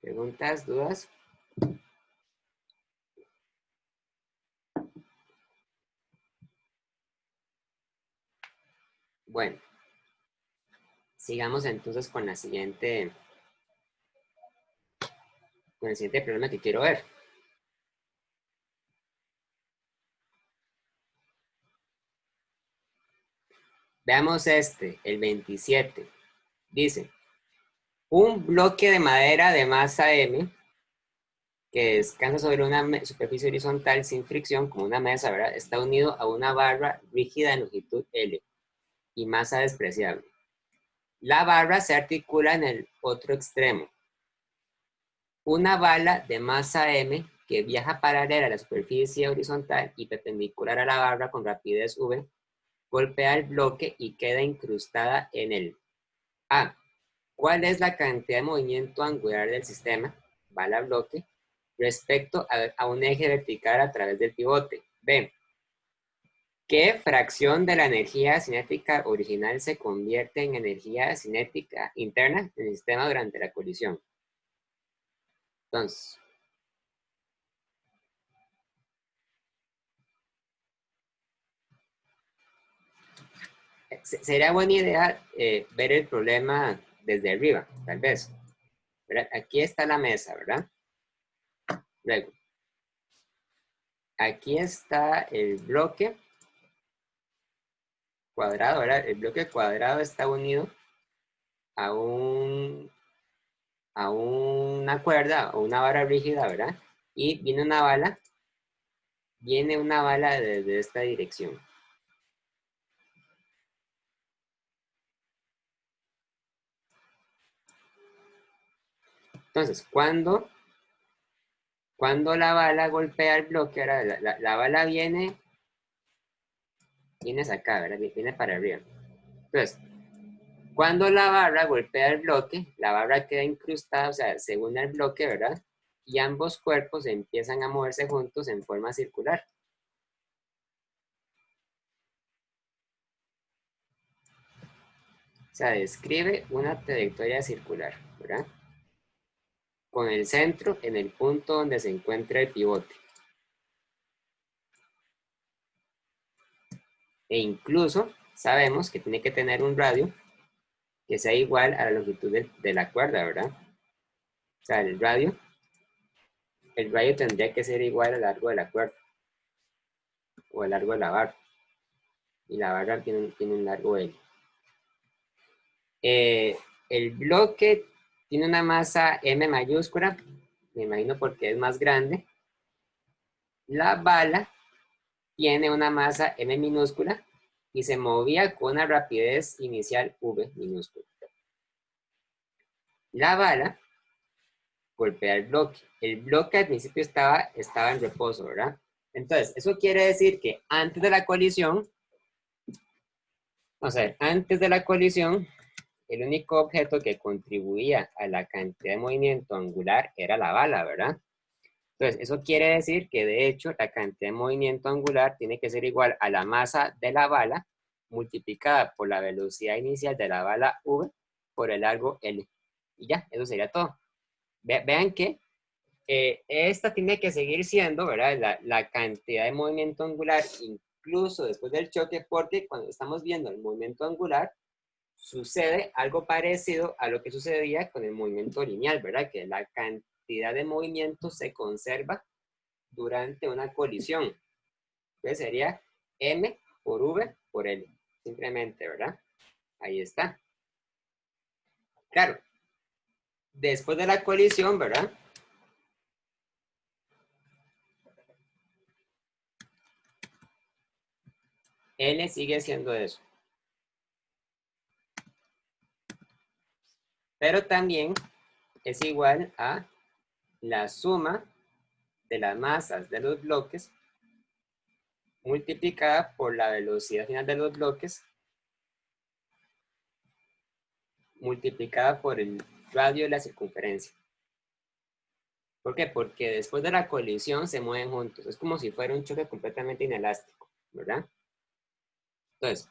¿Preguntas? ¿Dudas? Bueno, sigamos entonces con el siguiente problema que quiero ver. Veamos el 27. Dice, un bloque de madera de masa M que descansa sobre una superficie horizontal sin fricción, como una mesa, ¿verdad? Está unido a una barra rígida de longitud L y masa despreciable. La barra se articula en el otro extremo. Una bala de masa M que viaja paralela a la superficie horizontal y perpendicular a la barra con rapidez V, golpea el bloque y queda incrustada en él. A. ¿Cuál es la cantidad de movimiento angular del sistema, bala bloque, respecto a un eje vertical a través del pivote? B. ¿Qué fracción de la energía cinética original se convierte en energía cinética interna del sistema durante la colisión? Entonces, sería buena idea ver el problema desde arriba, tal vez. ¿Verdad? Aquí está la mesa, ¿verdad? Luego, aquí está el bloque cuadrado, ¿verdad? El bloque cuadrado está unido a una cuerda o una vara rígida, ¿verdad? Y viene una bala desde esta dirección. Entonces, cuando la bala golpea el bloque, ahora la bala viene hacia acá, ¿verdad? Viene para arriba. Entonces, cuando la barra golpea el bloque, la barra queda incrustada, o sea, según el bloque, ¿verdad? Y ambos cuerpos empiezan a moverse juntos en forma circular. O sea, describe una trayectoria circular, ¿verdad? Con el centro en el punto donde se encuentra el pivote. E incluso sabemos que tiene que tener un radio que sea igual a la longitud de la cuerda, ¿verdad? O sea, el radio tendría que ser igual al largo de la cuerda o al largo de la barra. Y la barra tiene un largo L. El bloque tiene una masa M mayúscula, me imagino porque es más grande. La bala tiene una masa M minúscula y se movía con una rapidez inicial V minúscula. La bala golpea el bloque. El bloque al principio estaba en reposo, ¿verdad? Entonces, eso quiere decir que antes de la colisión, el único objeto que contribuía a la cantidad de movimiento angular era la bala, ¿verdad? Entonces, eso quiere decir que de hecho la cantidad de movimiento angular tiene que ser igual a la masa de la bala multiplicada por la velocidad inicial de la bala V por el largo L. Y ya, eso sería todo. Vean que esta tiene que seguir siendo, ¿verdad? La cantidad de movimiento angular incluso después del choque, porque cuando estamos viendo el movimiento angular, sucede algo parecido a lo que sucedía con el movimiento lineal, ¿verdad? Que la cantidad de movimiento se conserva durante una colisión. Entonces sería m por v por L. Simplemente, ¿verdad? Ahí está. Claro, después de la colisión, ¿verdad? L sigue siendo eso. Pero también es igual a la suma de las masas de los bloques multiplicada por la velocidad final de los bloques multiplicada por el radio de la circunferencia. ¿Por qué? Porque después de la colisión se mueven juntos. Es como si fuera un choque completamente inelástico, ¿verdad? Entonces,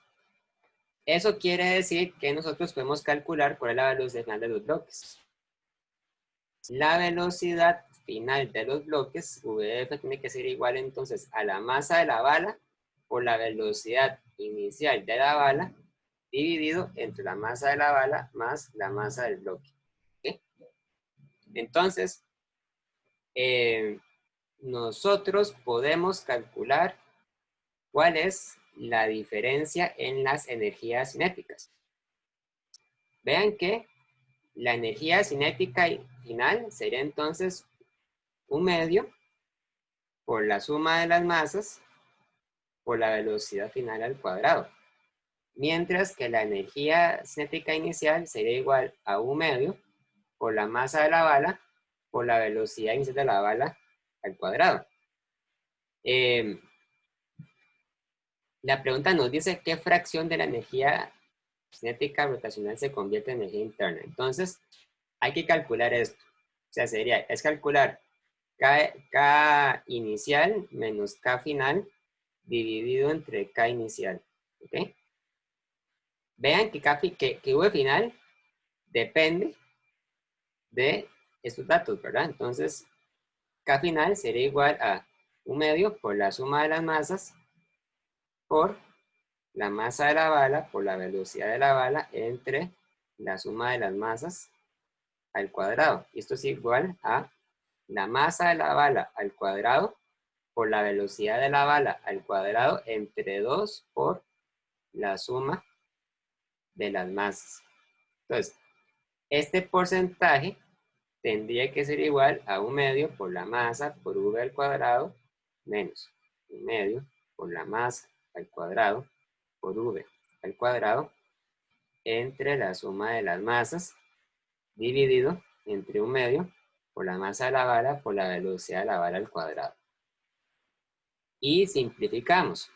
eso quiere decir que nosotros podemos calcular cuál es la velocidad final de los bloques. La velocidad final de los bloques, VF, tiene que ser igual entonces a la masa de la bala por la velocidad inicial de la bala dividido entre la masa de la bala más la masa del bloque. ¿Okay? Entonces, nosotros podemos calcular cuál es la diferencia en las energías cinéticas. Vean que la energía cinética final sería entonces un medio por la suma de las masas por la velocidad final al cuadrado. Mientras que la energía cinética inicial sería igual a un medio por la masa de la bala por la velocidad inicial de la bala al cuadrado. La pregunta nos dice qué fracción de la energía cinética rotacional se convierte en energía interna. Entonces, hay que calcular esto. O sea, es calcular K inicial menos K final dividido entre K inicial. ¿Ok? Vean que V final depende de estos datos, ¿verdad? Entonces, K final sería igual a un medio por la suma de las masas por la masa de la bala por la velocidad de la bala entre la suma de las masas al cuadrado. Y esto es igual a la masa de la bala al cuadrado por la velocidad de la bala al cuadrado entre 2 por la suma de las masas. Entonces, este porcentaje tendría que ser igual a un medio por la masa por v al cuadrado menos un medio por la masa al cuadrado por v al cuadrado entre la suma de las masas dividido entre un medio por la masa de la bala por la velocidad de la bala al cuadrado. Y simplificamos.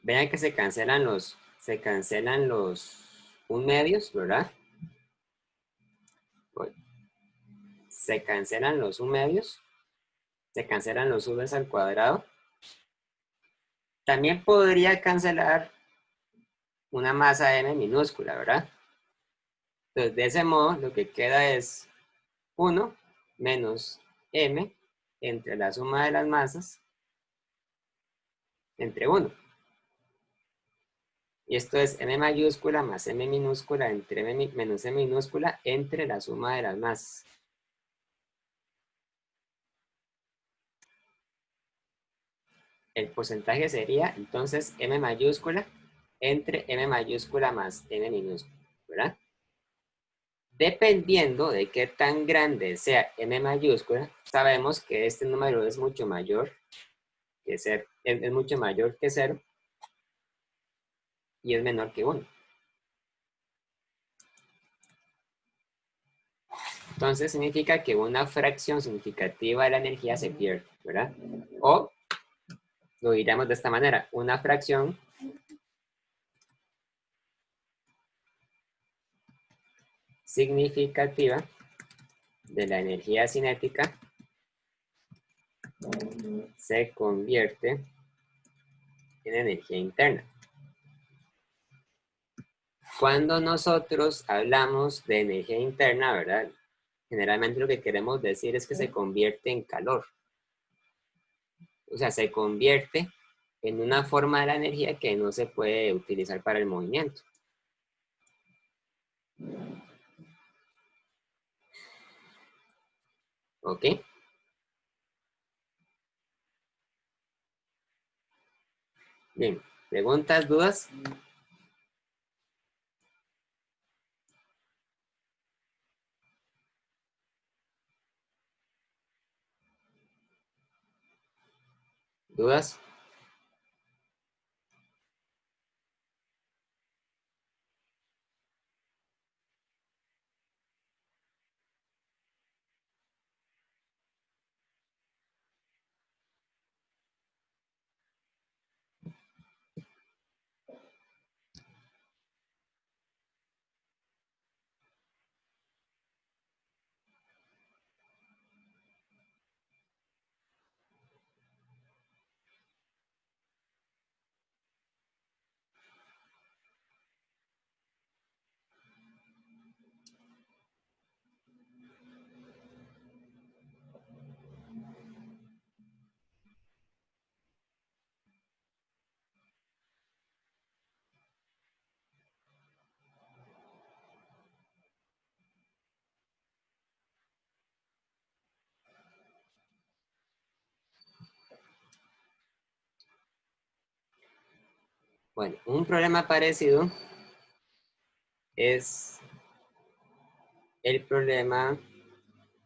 Vean que se cancelan los un medios, ¿verdad? Se cancelan los un medios, se cancelan los v's al cuadrado. También podría cancelar una masa m minúscula, ¿verdad? Entonces, de ese modo, lo que queda es 1 menos m entre la suma de las masas entre 1. Y esto es m mayúscula más m minúscula entre m menos m minúscula entre la suma de las masas. El porcentaje sería entonces m mayúscula entre m mayúscula más m minúscula, ¿verdad? Dependiendo de qué tan grande sea m mayúscula, sabemos que este número es mucho mayor que 0, es mucho mayor que 0 y es menor que 1. Entonces significa que una fracción significativa de la energía se pierde, ¿verdad? O lo diríamos de esta manera, una fracción significativa de la energía cinética se convierte en energía interna. Cuando nosotros hablamos de energía interna, ¿verdad? Generalmente lo que queremos decir es que se convierte en calor. O sea, se convierte en una forma de la energía que no se puede utilizar para el movimiento. ¿Ok? Bien, ¿preguntas, dudas? ¿Dudas? Bueno, un problema parecido es el problema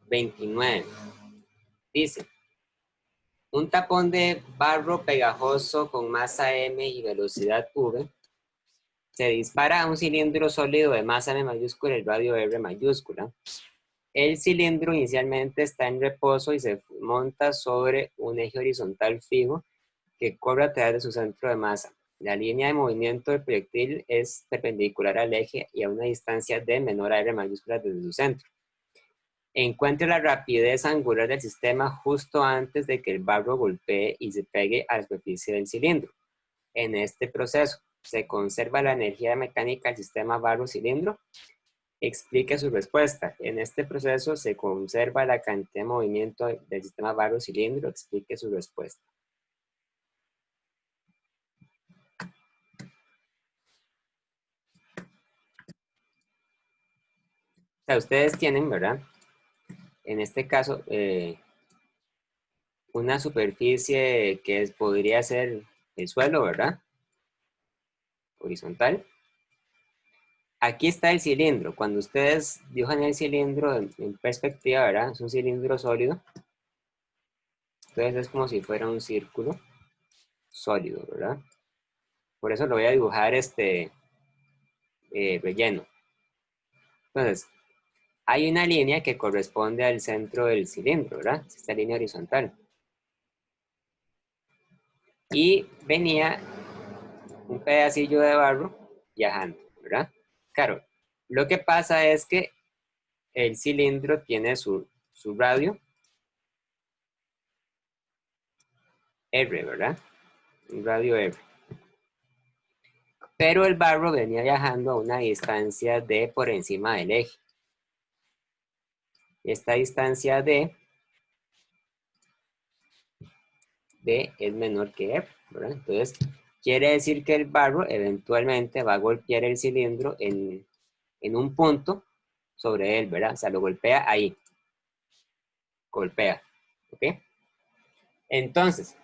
29. Dice, un tapón de barro pegajoso con masa m y velocidad v se dispara a un cilindro sólido de masa m mayúscula y radio r mayúscula. El cilindro inicialmente está en reposo y se monta sobre un eje horizontal fijo que corre a través de su centro de masa. La línea de movimiento del proyectil es perpendicular al eje y a una distancia d menor a r mayúscula desde su centro. Encuentre la rapidez angular del sistema justo antes de que el barro golpee y se pegue a la superficie del cilindro. En este proceso, ¿se conserva la energía mecánica del sistema barro-cilindro? Explique su respuesta. En este proceso se conserva la cantidad de movimiento del sistema barro-cilindro. Explique su respuesta. O sea, ustedes tienen, ¿verdad? En este caso, una superficie que podría ser el suelo, ¿verdad? Horizontal. Aquí está el cilindro. Cuando ustedes dibujan el cilindro en perspectiva, ¿verdad? Es un cilindro sólido. Entonces es como si fuera un círculo sólido, ¿verdad? Por eso lo voy a dibujar relleno. Entonces, hay una línea que corresponde al centro del cilindro, ¿verdad? Esta línea horizontal. Y venía un pedacillo de barro viajando, ¿verdad? Claro, lo que pasa es que el cilindro tiene su radio R, ¿verdad? Un radio R. Pero el barro venía viajando a una distancia D por encima del eje. Esta distancia D es menor que R, ¿verdad? Entonces, quiere decir que el barro eventualmente va a golpear el cilindro en un punto sobre él, ¿verdad? O sea, lo golpea ahí. Golpea, ¿ok? Entonces,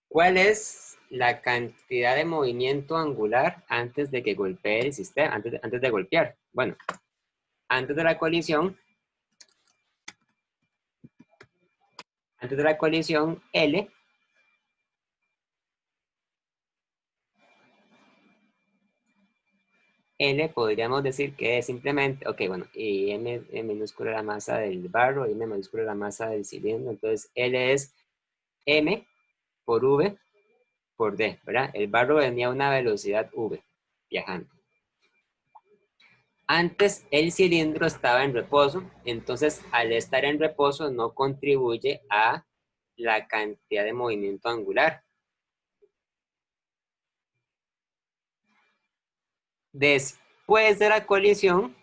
¿cuál es la cantidad de movimiento angular antes de que golpee el sistema, antes de golpear? Bueno, antes de la colisión, L podríamos decir que es simplemente, ok, bueno, y M minúscula la masa del barro y M mayúscula la masa del cilindro, entonces L es M por V por D, ¿verdad? El barro venía a una velocidad V, viajando. Antes el cilindro estaba en reposo, entonces al estar en reposo no contribuye a la cantidad de movimiento angular. Después de la colisión,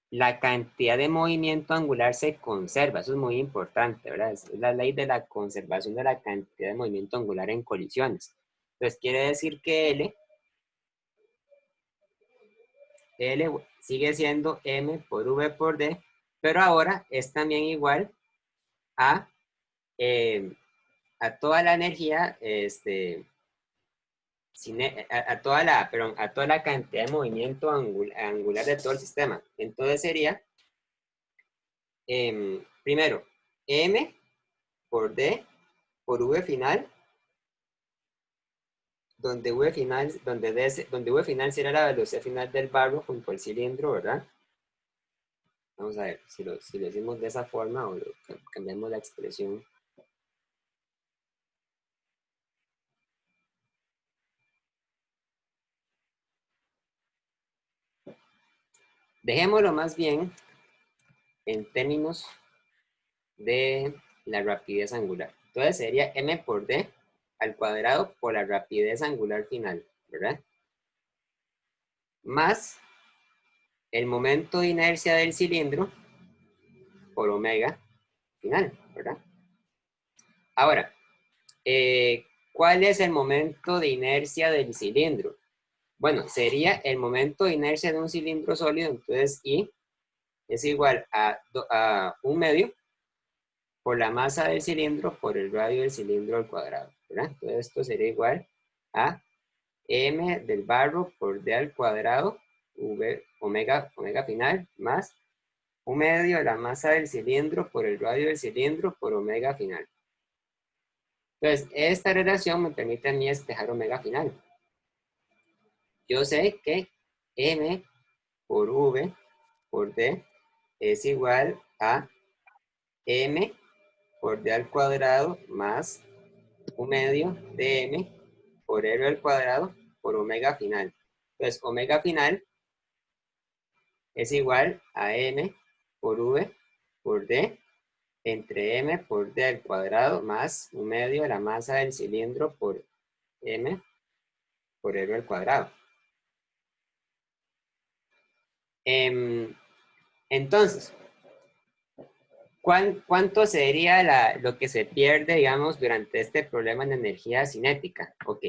la cantidad de movimiento angular se conserva. Eso es muy importante, ¿verdad? Es la ley de la conservación de la cantidad de movimiento angular en colisiones. Entonces quiere decir que L sigue siendo M por V por D, pero ahora es también igual a a toda la energía, a toda la cantidad de movimiento angular de todo el sistema. Entonces sería, primero, m por d por v final, donde v final, donde v final será la velocidad final del barro junto al cilindro, ¿verdad? Vamos a ver si lo decimos de esa forma o cambiamos la expresión. Dejémoslo más bien en términos de la rapidez angular. Entonces sería m por d al cuadrado por la rapidez angular final, ¿verdad? Más el momento de inercia del cilindro por omega final, ¿verdad? Ahora, ¿cuál es el momento de inercia del cilindro? Bueno, sería el momento de inercia de un cilindro sólido, entonces I es igual a 1/2 por la masa del cilindro por el radio del cilindro al cuadrado, ¿verdad? Entonces esto sería igual a m del barro por d al cuadrado, omega final, más 1/2 de la masa del cilindro por el radio del cilindro por omega final. Entonces, esta relación me permite a mí despejar omega final. Yo sé que m por v por d es igual a m por d al cuadrado más 1/2 de m por r al cuadrado por omega final. Entonces, omega final es igual a m por v por d entre m por d al cuadrado más 1/2 de la masa del cilindro por m por r al cuadrado. Entonces, ¿cuánto sería lo que se pierde, digamos, durante este problema de energía cinética? Ok.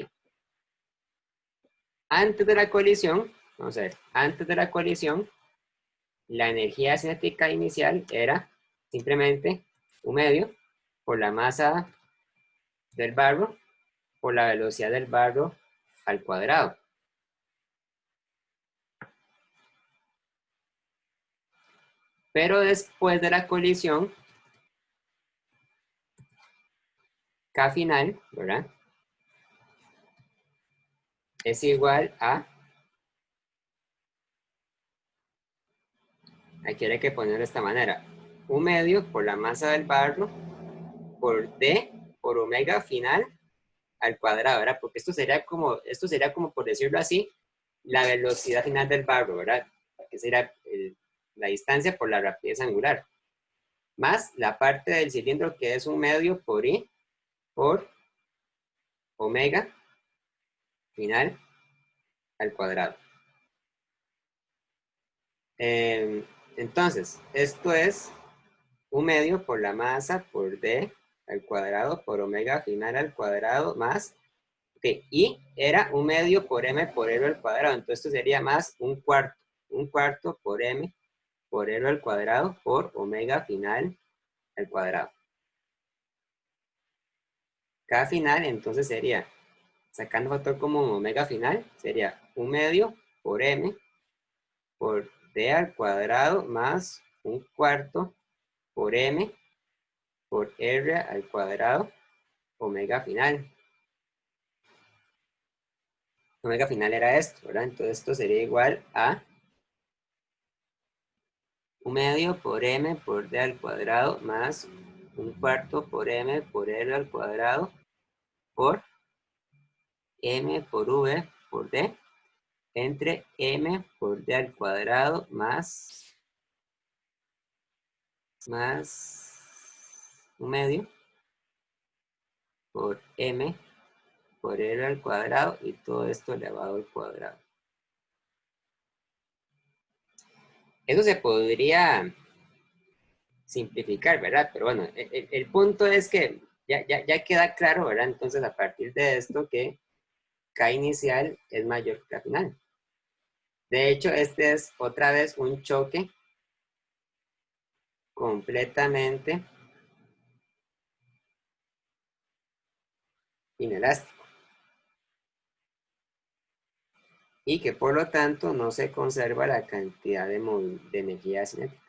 Antes de la colisión, vamos a ver, antes de la colisión, la energía cinética inicial era simplemente 1/2 por la masa del barro por la velocidad del barro al cuadrado. Pero después de la colisión, K final, ¿verdad? Es igual a, aquí hay que ponerlo de esta manera, 1/2 por la masa del barro por D por omega final al cuadrado, ¿verdad? Porque esto sería como por decirlo así, la velocidad final del barro, ¿verdad? Que será la distancia por la rapidez angular. Más la parte del cilindro que es 1/2 por I por omega final al cuadrado. Entonces, esto es 1/2 por la masa por D al cuadrado por omega final al cuadrado más, ok, y era 1/2 por M por R al cuadrado, entonces esto sería más 1/4 por M por R al cuadrado por omega final al cuadrado. Cada final entonces sería, sacando factor como omega final, sería 1/2 por M por D al cuadrado más 1/4 por M por R al cuadrado omega final. Omega final era esto, ¿verdad? Entonces esto sería igual a 1/2 por M por D al cuadrado más 1/4 por M por R al cuadrado por M por V por D entre M por D al cuadrado más 1/2 por M por R al cuadrado y todo esto elevado al cuadrado. Eso se podría simplificar, ¿verdad? Pero bueno, el punto es que ya queda claro, ¿verdad? Entonces, a partir de esto, que K inicial es mayor que K final. De hecho, este es otra vez un choque completamente inelástico y que por lo tanto no se conserva la cantidad de energía cinética,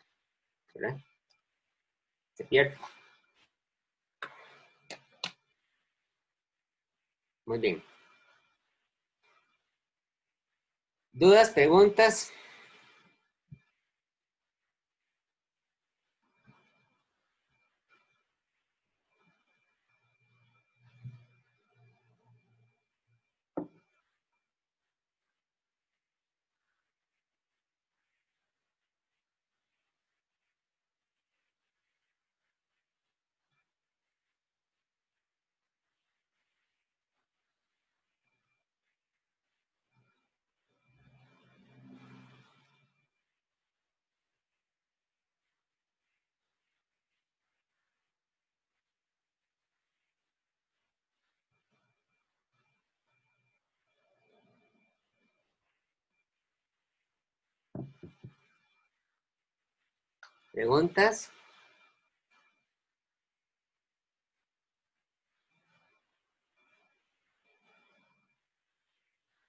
¿verdad? Se pierde. Muy bien. ¿Dudas, preguntas? ¿Preguntas?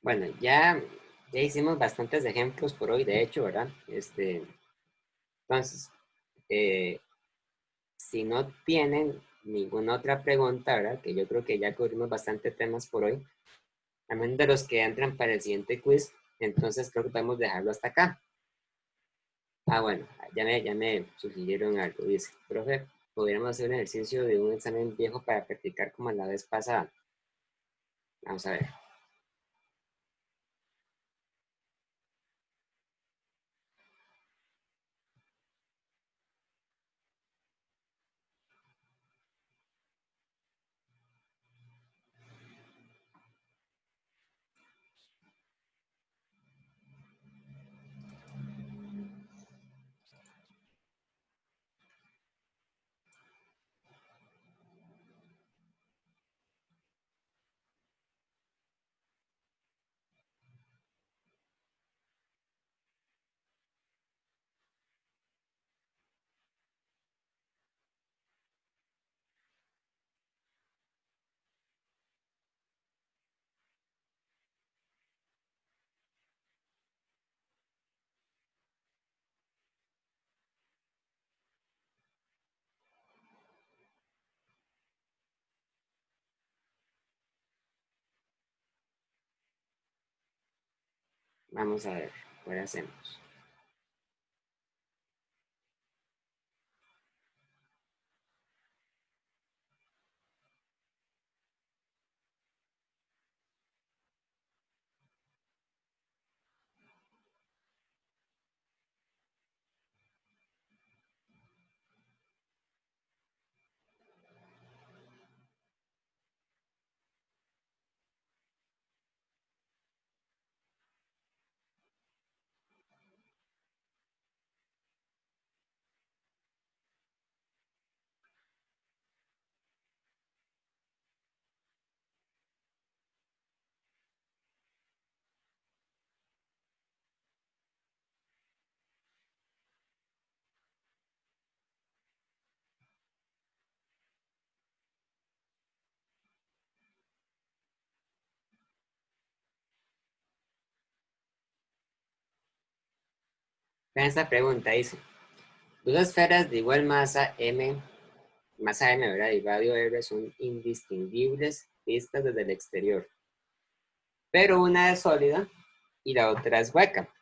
Bueno, ya hicimos bastantes ejemplos por hoy, de hecho, ¿verdad? Entonces, eh, si no tienen ninguna otra pregunta, ¿verdad? Que yo creo que ya cubrimos bastante temas por hoy, a menos de los que entran para el siguiente quiz, entonces creo que podemos dejarlo hasta acá. Ah, bueno, ya me sugirieron algo. Dice, profe, podríamos hacer un ejercicio de un examen viejo para practicar como la vez pasada. Vamos a ver. Vamos a ver. ¿Cuál hacemos? Vean esta pregunta, dice. Dos esferas de igual masa M, ¿verdad? Y radio R son indistinguibles vistas desde el exterior. Pero una es sólida y la otra es hueca.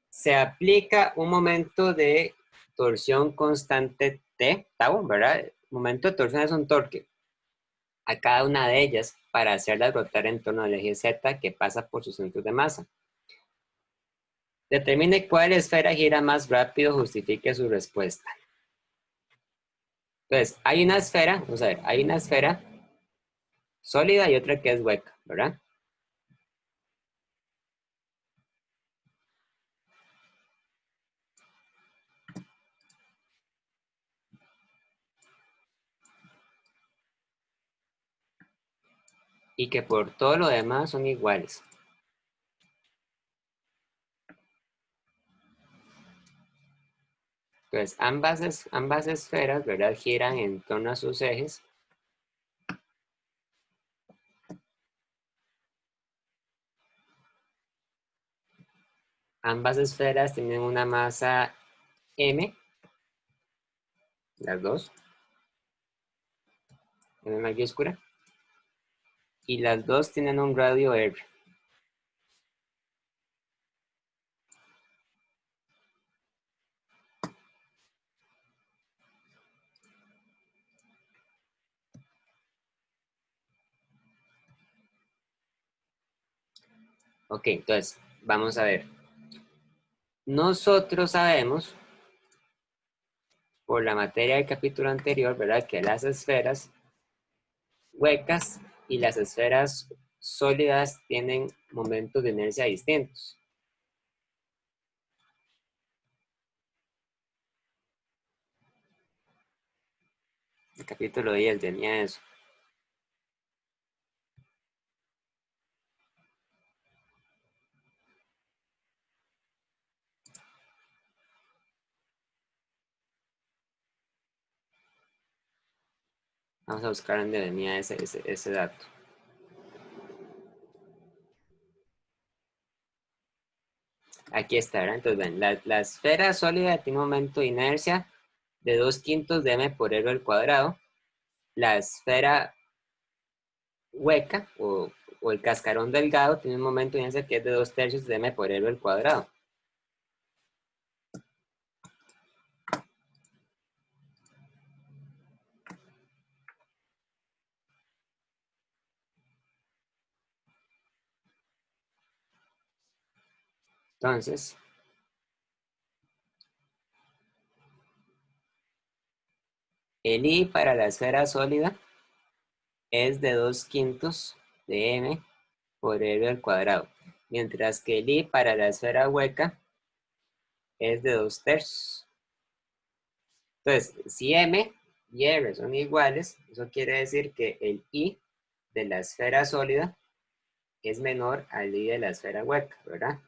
Se aplica un momento de torsión constante T, tau, ¿verdad? El momento de torsión es un torque a cada una de ellas para hacerlas rotar en torno al eje Z que pasa por sus centros de masa. Determine cuál esfera gira más rápido, justifique su respuesta. Entonces, hay una esfera, vamos a ver, hay una esfera sólida y otra que es hueca, ¿verdad? Y que por todo lo demás son iguales. Entonces, ambas esferas, ¿verdad? Giran en torno a sus ejes ambas esferas tienen una masa m, las dos, M mayúscula, y las dos tienen un radio r. Ok, entonces, vamos a ver. Nosotros sabemos, por la materia del capítulo anterior, ¿verdad? Que las esferas huecas y las esferas sólidas tienen momentos de inercia distintos. El capítulo 10 tenía eso. Vamos a buscar dónde venía ese dato. Aquí está, ¿verdad? Entonces, ven, la esfera sólida tiene un momento de inercia de 2/5 de m por r al cuadrado. La esfera hueca o el cascarón delgado tiene un momento de inercia que es de 2/3 de m por r al cuadrado. Entonces, el I para la esfera sólida es de 2/5 de m por r al cuadrado, mientras que el I para la esfera hueca es de 2/3. Entonces, si m y r son iguales, eso quiere decir que el I de la esfera sólida es menor al I de la esfera hueca, ¿verdad?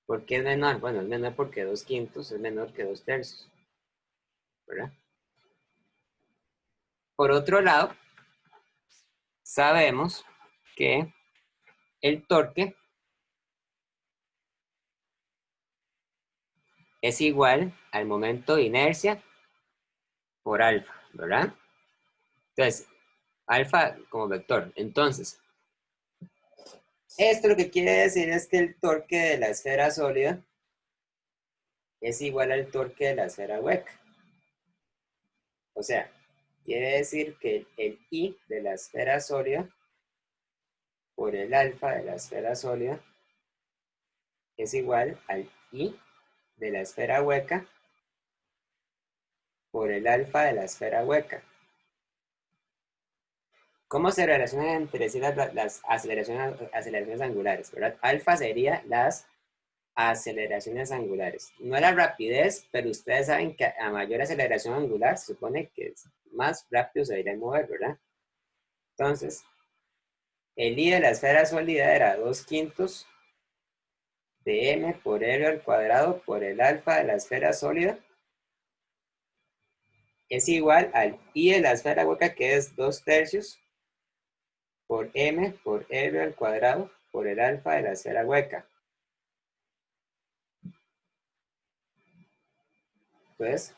¿Por qué es menor? Bueno, es menor porque 2/5 es menor que 2/3, ¿verdad? Por otro lado, sabemos que el torque es igual al momento de inercia por alfa, ¿verdad? Entonces, alfa como vector. Entonces, esto lo que quiere decir es que el torque de la esfera sólida es igual al torque de la esfera hueca. O sea, quiere decir que el I de la esfera sólida por el alfa de la esfera sólida es igual al I de la esfera hueca por el alfa de la esfera hueca. ¿Cómo se relacionan entre sí las aceleraciones angulares? ¿Verdad? Alfa sería las aceleraciones angulares. No la rapidez, pero ustedes saben que a mayor aceleración angular se supone que más rápido se debería mover, ¿verdad? Entonces, el I de la esfera sólida era 2/5 de m por r al cuadrado por el alfa de la esfera sólida. Es igual al I de la esfera hueca, que es 2/3 por m por r al cuadrado por el alfa de la esfera hueca. Entonces,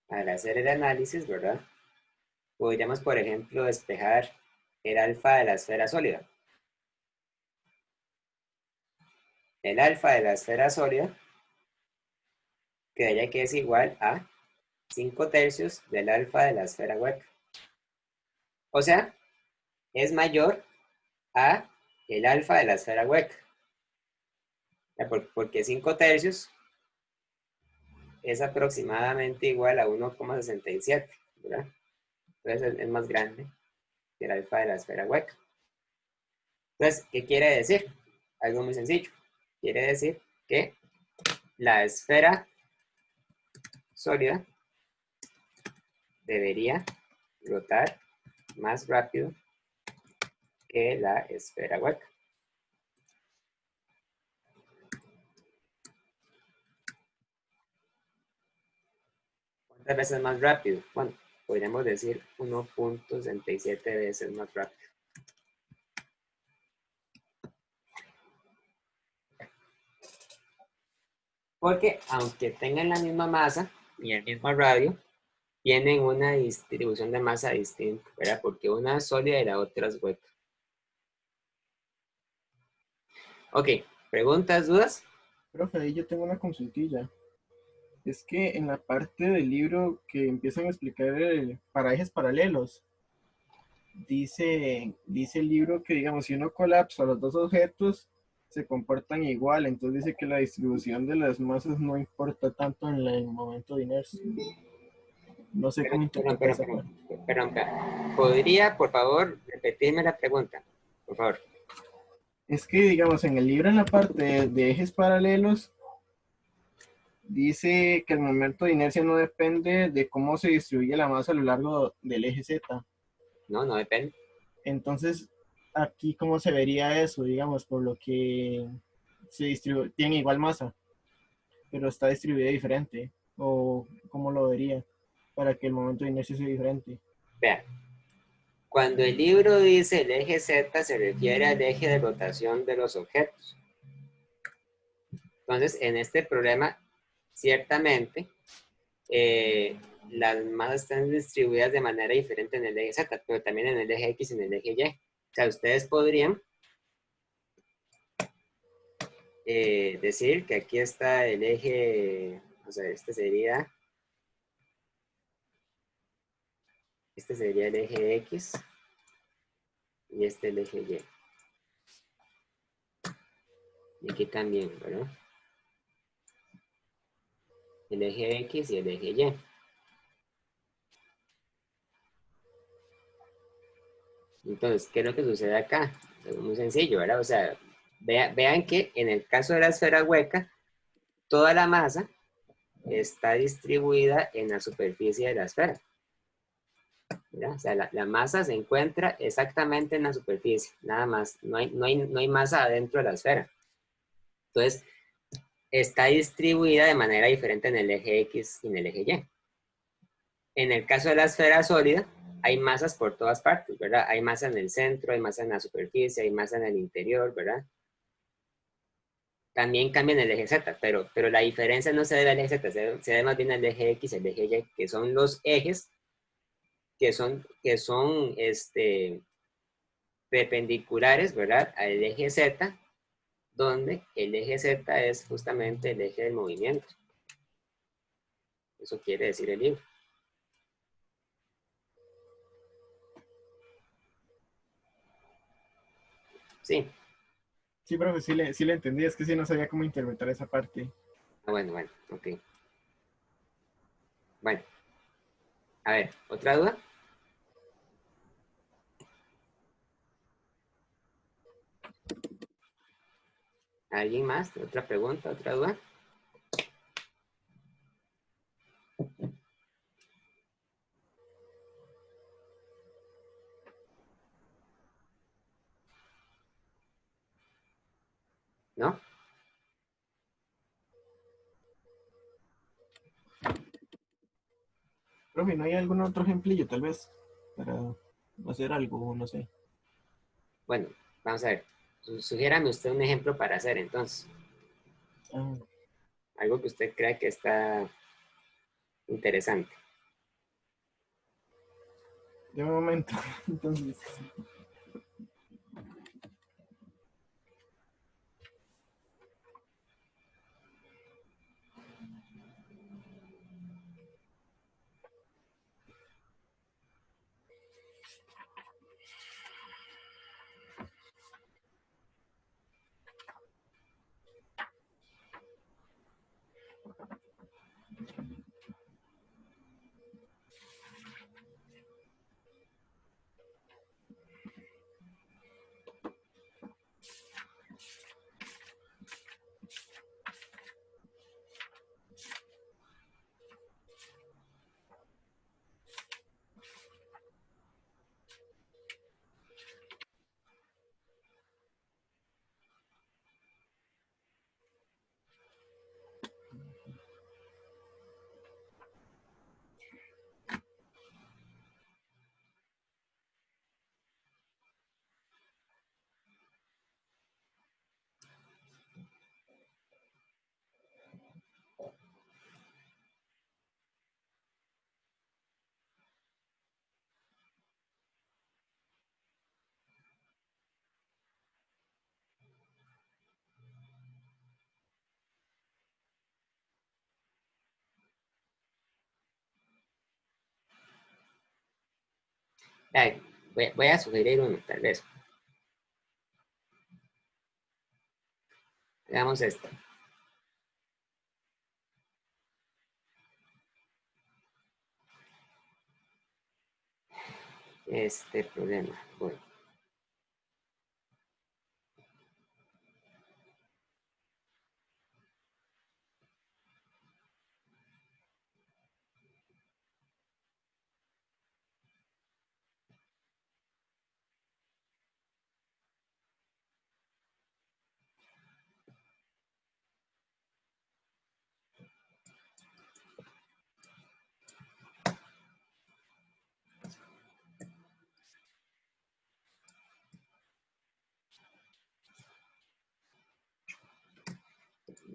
al hacer el análisis, ¿verdad? Podríamos, por ejemplo, despejar el alfa de la esfera sólida. El alfa de la esfera sólida quedaría que es igual a 5/3 del alfa de la esfera hueca. O sea, es mayor a el alfa de la esfera hueca. Porque 5/3 es aproximadamente igual a 1,67, ¿verdad? Entonces es más grande que el alfa de la esfera hueca. Entonces, ¿qué quiere decir? Algo muy sencillo. Quiere decir que la esfera sólida debería rotar más rápido que la esfera hueca. ¿Cuántas veces más rápido? Bueno, podríamos decir 1,67 veces más rápido. Porque aunque tengan la misma masa y el mismo radio, tienen una distribución de masa distinta, ¿verdad? Porque una es sólida y la otra es hueca. Ok, ¿preguntas, dudas? Profe, ahí yo tengo una consultilla. Es que en la parte del libro que empiezan a explicar para ejes paralelos, dice el libro que, digamos, si uno colapsa los dos objetos, se comportan igual. Entonces dice que la distribución de las masas no importa tanto en el momento de inercia. No sé Pero, cómo pero, interpretar pero, esa pero, parte. ¿podría, por favor, repetirme la pregunta? Por favor. Es que, digamos, en el libro, en la parte de ejes paralelos, dice que el momento de inercia no depende de cómo se distribuye la masa a lo largo del eje Z. No, no depende. Entonces, aquí, ¿cómo se vería eso? Digamos, por lo que tiene igual masa, pero está distribuida diferente. ¿O cómo lo vería? Para que el momento de inercia sea diferente. Vean, cuando el libro dice el eje Z, se refiere al eje de rotación de los objetos. Entonces, en este problema, ciertamente, las masas están distribuidas de manera diferente en el eje Z, pero también en el eje X y en el eje Y. O sea, ustedes podrían decir que aquí está el eje, o sea, este sería el eje X y este el eje Y. Y aquí también, ¿verdad? El eje X y el eje Y. Entonces, ¿qué es lo que sucede acá? Es muy sencillo, ¿verdad? O sea, vean que en el caso de la esfera hueca, toda la masa está distribuida en la superficie de la esfera, ¿verdad? O sea, la masa se encuentra exactamente en la superficie, nada más. No hay masa adentro de la esfera. Entonces, está distribuida de manera diferente en el eje X y en el eje Y. En el caso de la esfera sólida, hay masas por todas partes, ¿verdad? Hay masa en el centro, hay masa en la superficie, hay masa en el interior, ¿verdad? También cambia en el eje Z, pero la diferencia no se debe al eje Z, se debe más bien al eje X y al eje Y, que son los ejes que son perpendiculares, ¿verdad? Al eje Z, donde el eje Z es justamente el eje del movimiento. Eso quiere decir el libro. Sí. Sí, profe, sí le entendí. Es que sí no sabía cómo interpretar esa parte. Ah, bueno, bueno, ok. Bueno, a ver, ¿otra duda? ¿Alguien más? ¿Otra pregunta? ¿Otra duda? ¿No? Profe, ¿no hay algún otro ejemplillo, tal vez? Para hacer algo, no sé. Bueno, vamos a ver. Sugiérame usted un ejemplo para hacer entonces. Ah, Algo que usted crea que está interesante. de un momento. Entonces, Ay, voy a sugerir uno, tal vez. Hagamos esto. Este problema. Voy.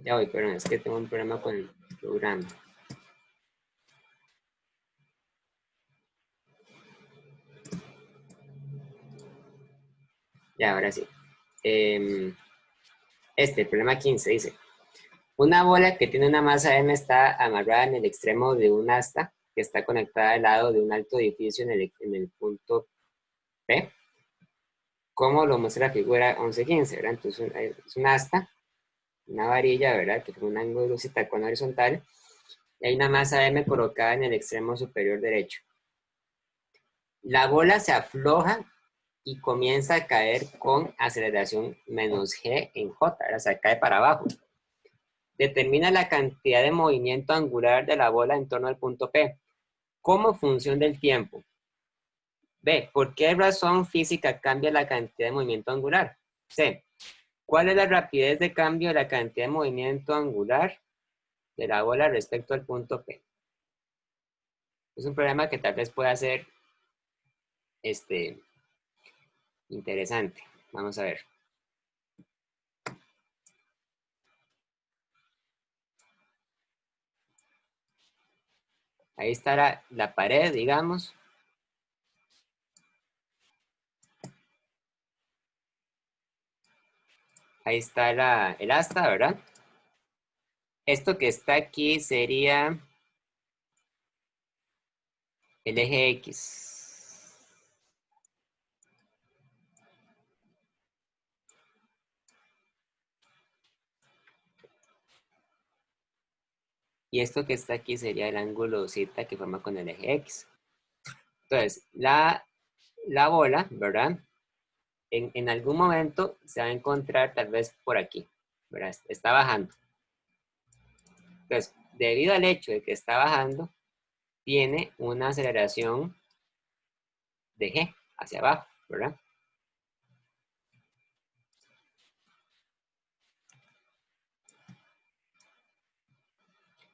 Ya voy, perdón, es que tengo un problema con el programa. Ya, ahora sí. El problema 15 dice, una bola que tiene una masa m está amarrada en el extremo de un asta que está conectada al lado de un alto edificio en el punto P, como lo muestra la figura 11-15, ¿verdad? Entonces es un asta, una varilla, ¿verdad? Que tiene un ángulo de con horizontal, y hay una masa m colocada en el extremo superior derecho. La bola se afloja y comienza a caer con aceleración menos g en j, ¿verdad? O sea, cae para abajo. Determina la cantidad de movimiento angular de la bola en torno al punto P como función del tiempo. B. ¿Por qué razón física cambia la cantidad de movimiento angular? C. ¿Cuál es la rapidez de cambio de la cantidad de movimiento angular de la bola respecto al punto P? Es un problema que tal vez pueda ser interesante. Vamos a ver. Ahí está la pared, digamos. Ahí está el asta, ¿verdad? Esto que está aquí sería el eje X. Y esto que está aquí sería el ángulo Z que forma con el eje X. Entonces, la bola, ¿verdad? En algún momento se va a encontrar tal vez por aquí, ¿verdad? Está bajando. Entonces, debido al hecho de que está bajando, tiene una aceleración de G hacia abajo, ¿verdad?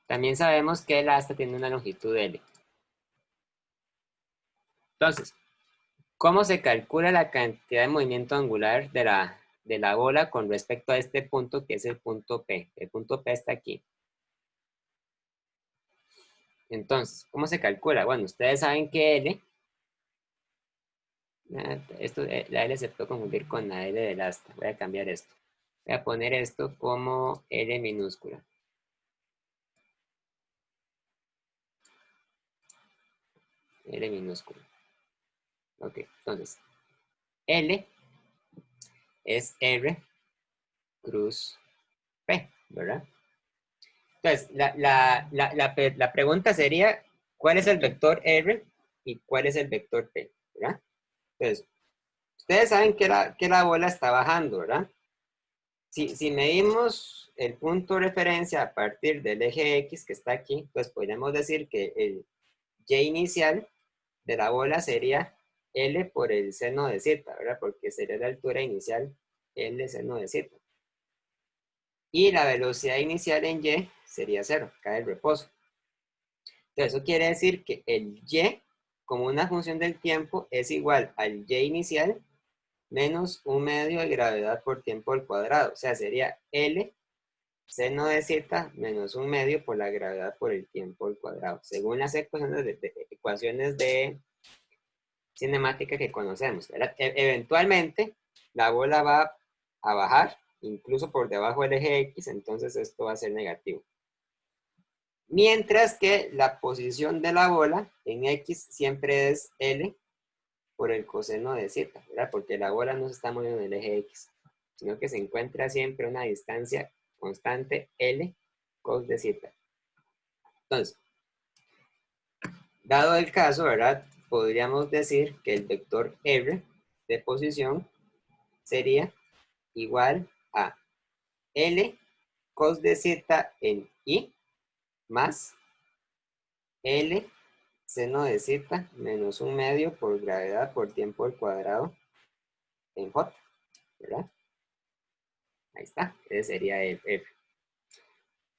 También sabemos que el asta tiene una longitud L. Entonces, ¿cómo se calcula la cantidad de movimiento angular de la bola con respecto a este punto que es el punto P? El punto P está aquí. Entonces, ¿cómo se calcula? Bueno, ustedes saben que L, la L se puede confundir con la L del asta. Voy a cambiar esto. Voy a poner esto como L minúscula. L minúscula. Ok, entonces, L es R cruz P, ¿verdad? Entonces, la pregunta sería, ¿cuál es el vector R y cuál es el vector P? ¿Verdad? Entonces, ustedes saben que la bola está bajando, ¿verdad? Si medimos el punto de referencia a partir del eje X que está aquí, pues podríamos decir que el Y inicial de la bola sería L por el seno de Z, ¿verdad? Porque sería la altura inicial L seno de Z. Y la velocidad inicial en Y sería 0, cae el reposo. Entonces, eso quiere decir que el Y, como una función del tiempo, es igual al Y inicial menos un medio de gravedad por tiempo al cuadrado. O sea, sería L seno de Z menos un medio por la gravedad por el tiempo al cuadrado, según las ecuaciones de cinemática que conocemos. Eventualmente, la bola va a bajar, incluso por debajo del eje X, entonces esto va a ser negativo. Mientras que la posición de la bola en X siempre es L por el coseno de zeta, ¿verdad? Porque la bola no se está moviendo en el eje X, sino que se encuentra siempre a una distancia constante L cos de zeta. Entonces, dado el caso, ¿verdad? Podríamos decir que el vector R de posición sería igual a L cos de zeta en I más L seno de zeta menos 1/2 por gravedad por tiempo al cuadrado en J, ¿verdad? Ahí está, ese sería el F.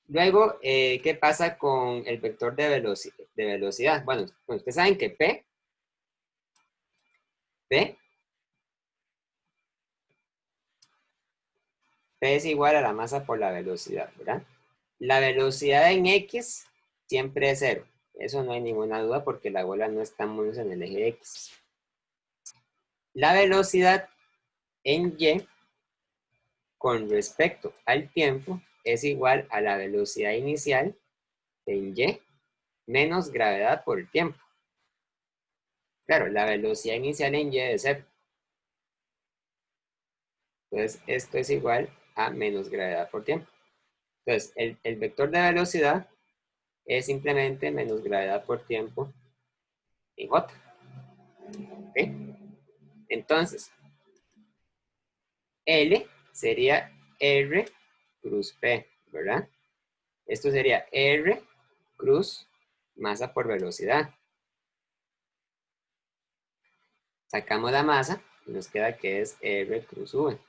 Luego, ¿qué pasa con el vector de velocidad? Bueno, ustedes saben que P es igual a la masa por la velocidad, ¿verdad? La velocidad en X siempre es cero. Eso no hay ninguna duda porque la bola no está moviéndose en el eje X. La velocidad en Y con respecto al tiempo es igual a la velocidad inicial en Y menos gravedad por el tiempo. Claro, la velocidad inicial en Y es cero. Entonces, esto es igual a menos gravedad por tiempo. Entonces, el vector de velocidad es simplemente menos gravedad por tiempo en J. ¿Okay? Entonces, L sería R cruz P, ¿verdad? Esto sería R cruz masa por velocidad. Sacamos la masa y nos queda que es R cruz V. O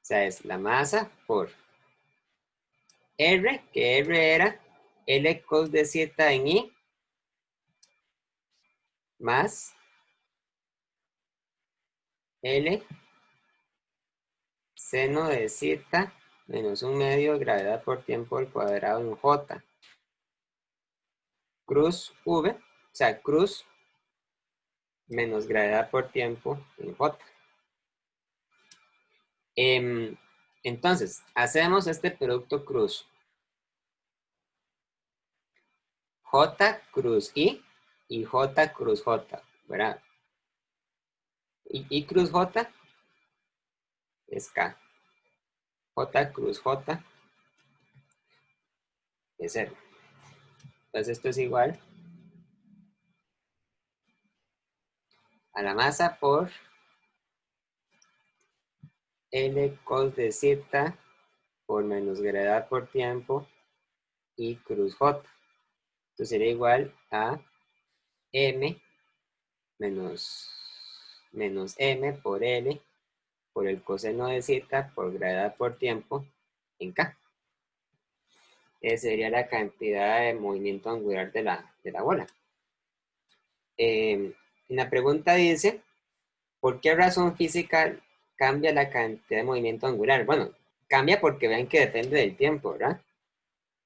sea, es la masa por R, que R era L cos de zeta en I, más L seno de zeta menos 1/2 gravedad por tiempo al cuadrado en J. Cruz V, o sea, cruz menos gravedad por tiempo en J. Entonces, hacemos este producto cruz. J cruz I y J cruz J, ¿verdad? I cruz J es K. J cruz J es 0. Entonces esto es igual a la masa por L cos de zeta por menos gravedad por tiempo y cruz J. Esto sería igual a M menos M por L por el coseno de zeta por gravedad por tiempo en K. Esa sería la cantidad de movimiento angular de la bola. En la pregunta dice, ¿por qué razón física cambia la cantidad de movimiento angular? Bueno, cambia porque vean que depende del tiempo, ¿verdad?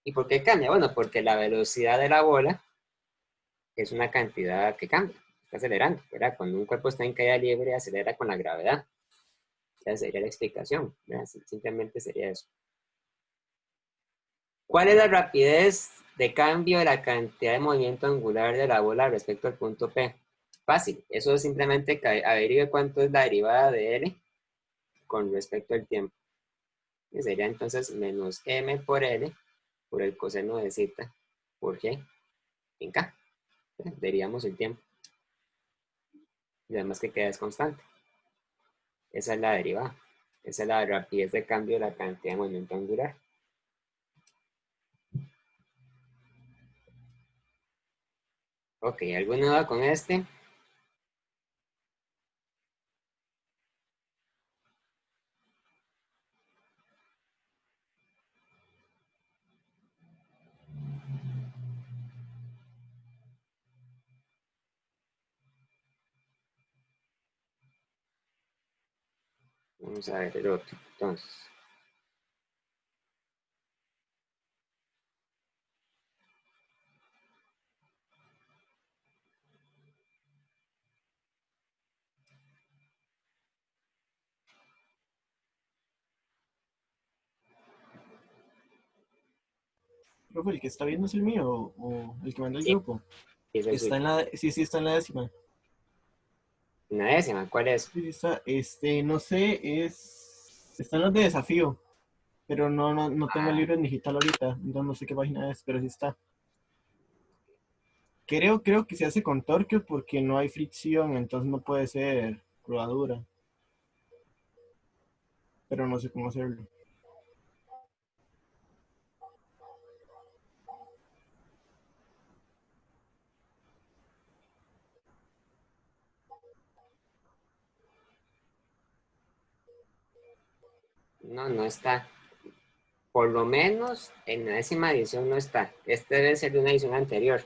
¿Y por qué cambia? Bueno, porque la velocidad de la bola es una cantidad que cambia, está acelerando, ¿verdad? Cuando un cuerpo está en caída libre, acelera con la gravedad. Esa sería la explicación, ¿verdad? Simplemente sería eso. ¿Cuál es la rapidez de cambio de la cantidad de movimiento angular de la bola respecto al punto P? Fácil, eso es simplemente que averigüe cuánto es la derivada de L con respecto al tiempo. Que sería entonces menos M por L por el coseno de zeta por G en K. Derivamos el tiempo. Y además que queda es constante. Esa es la derivada. Esa es la rapidez de cambio de la cantidad de movimiento angular. Ok, ¿alguna duda con este? Vamos a ver el otro. Entonces, Profe, ¿el que está viendo es el mío o el que manda el sí, grupo? ¿Qué es el Está suyo? en la, sí, sí, está en la décima. Una décima, ¿cuál es? Sí, sí está, no sé, están los de desafío, pero no tengo el Ah, libro en digital ahorita, entonces no sé qué página es, pero sí está. Creo que se hace con torque porque no hay fricción, entonces no puede ser rodadura, pero no sé cómo hacerlo. no, no está. Por lo menos en la décima edición no está. Este debe ser de una edición anterior.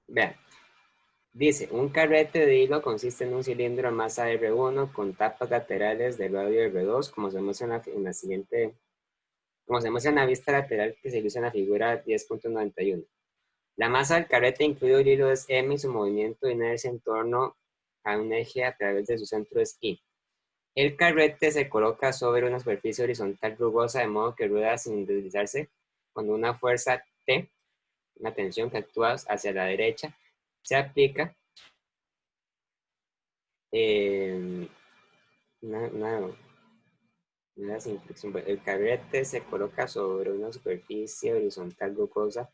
Vean, dice, un carrete de hilo consiste en un cilindro masa R1 con tapas laterales de radio R2, como se muestra en la siguiente, como se muestra en la vista lateral que se ilustra en la figura 10.91. La masa del carrete, incluido el hilo, es M y su movimiento de inercia en torno a un eje a través de su centro es I. El carrete se coloca sobre una superficie horizontal rugosa de modo que rueda sin deslizarse cuando una fuerza T, una tensión que actúa hacia la derecha, se aplica. eh, una, una- sin fricción. El carrete se coloca sobre una superficie horizontal rugosa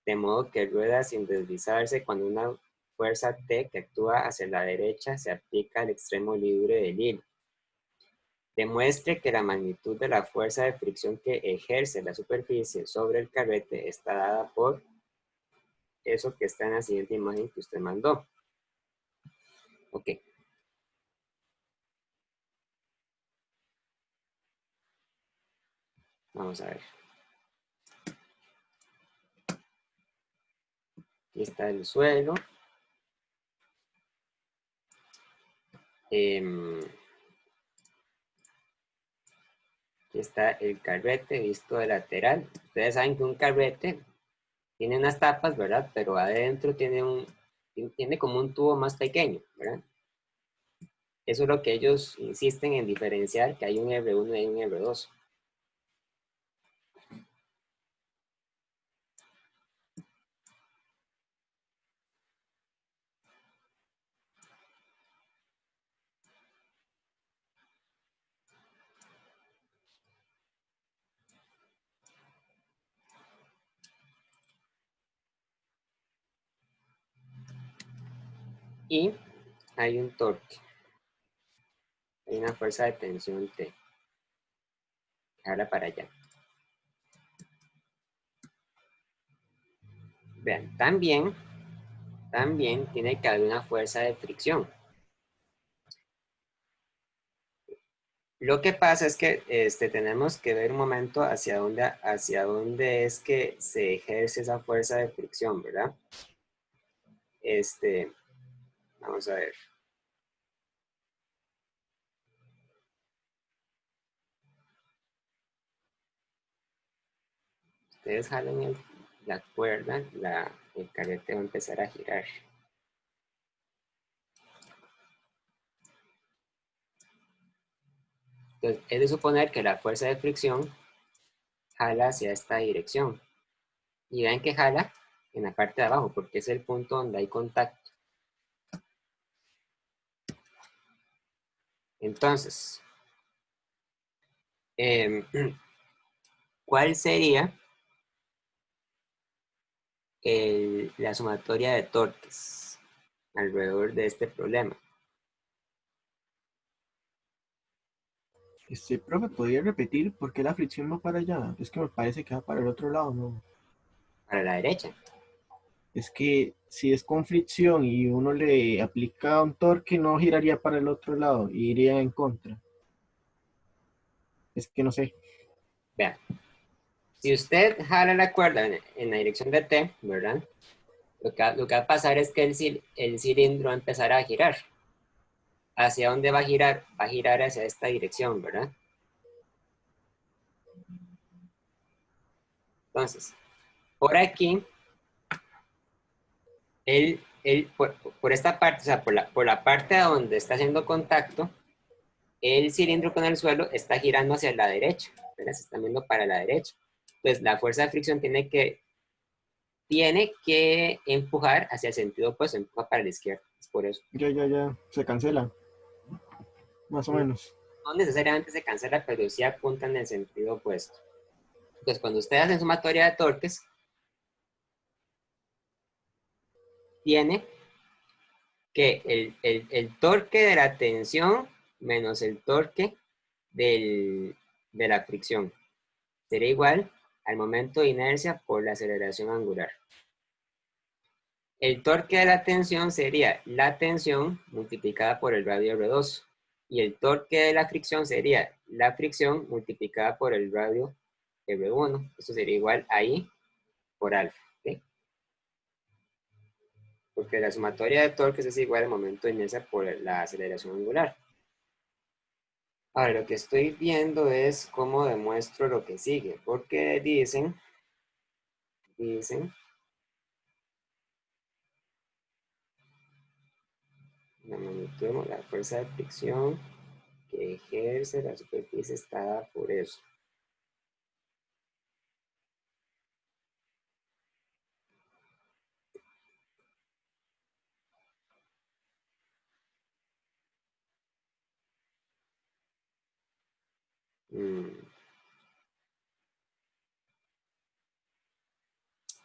de modo que rueda sin deslizarse cuando una fuerza T que actúa hacia la derecha se aplica al extremo libre del hilo. Demuestre que la magnitud de la fuerza de fricción que ejerce la superficie sobre el carrete está dada por eso que está en la siguiente imagen que usted mandó. Ok, vamos a ver. Aquí está el suelo. Aquí está el carrete visto de lateral. Ustedes saben que un carrete tiene unas tapas, ¿verdad? Pero adentro tiene como un tubo más pequeño, ¿verdad? Eso es lo que ellos insisten en diferenciar, que hay un R1 y hay un R2. Y hay un torque, hay una fuerza de tensión T, que jala para allá. Vean, también tiene que haber una fuerza de fricción. Lo que pasa es que tenemos que ver un momento hacia dónde es que se ejerce esa fuerza de fricción, ¿verdad? Este, vamos a ver. Ustedes jalan la cuerda, el carrete va a empezar a girar. Entonces, es de suponer que la fuerza de fricción jala hacia esta dirección. Y vean que jala en la parte de abajo, porque es el punto donde hay contacto. Entonces, eh, ¿cuál sería la sumatoria de torques alrededor de este problema? Profe, ¿podría repetir por qué la fricción va para allá? Es que me parece que va para el otro lado, ¿no? Para la derecha. Es que si es con fricción y uno le aplica un torque, no giraría para el otro lado, iría en contra. Es que no sé. Vean, si usted jala la cuerda en la dirección de T, ¿verdad? Lo que va a pasar es que el cilindro va a empezar a girar. ¿Hacia dónde va a girar? Va a girar hacia esta dirección, ¿verdad? Entonces, por aquí, el por esta parte, o sea, por la parte donde está haciendo contacto, el cilindro con el suelo está girando hacia la derecha, ¿verdad? Se está moviendo para la derecha. Pues la fuerza de fricción tiene que empujar hacia el sentido opuesto, empuja para la izquierda. Es por eso. Ya. Se cancela, más o menos. No necesariamente se cancela, pero sí apunta en el sentido opuesto. Entonces, cuando ustedes hacen sumatoria de torques, tiene que el torque de la tensión menos el torque de la fricción será igual al momento de inercia por la aceleración angular. El torque de la tensión sería la tensión multiplicada por el radio R2. Y el torque de la fricción sería la fricción multiplicada por el radio R1. Esto sería igual a I por alfa. ¿Okay? Porque la sumatoria de torques es igual al momento de inercia por la aceleración angular. Ahora, lo que estoy viendo es cómo demuestro lo que sigue. Porque dicen la magnitud, la fuerza de fricción que ejerce la superficie está dada por eso.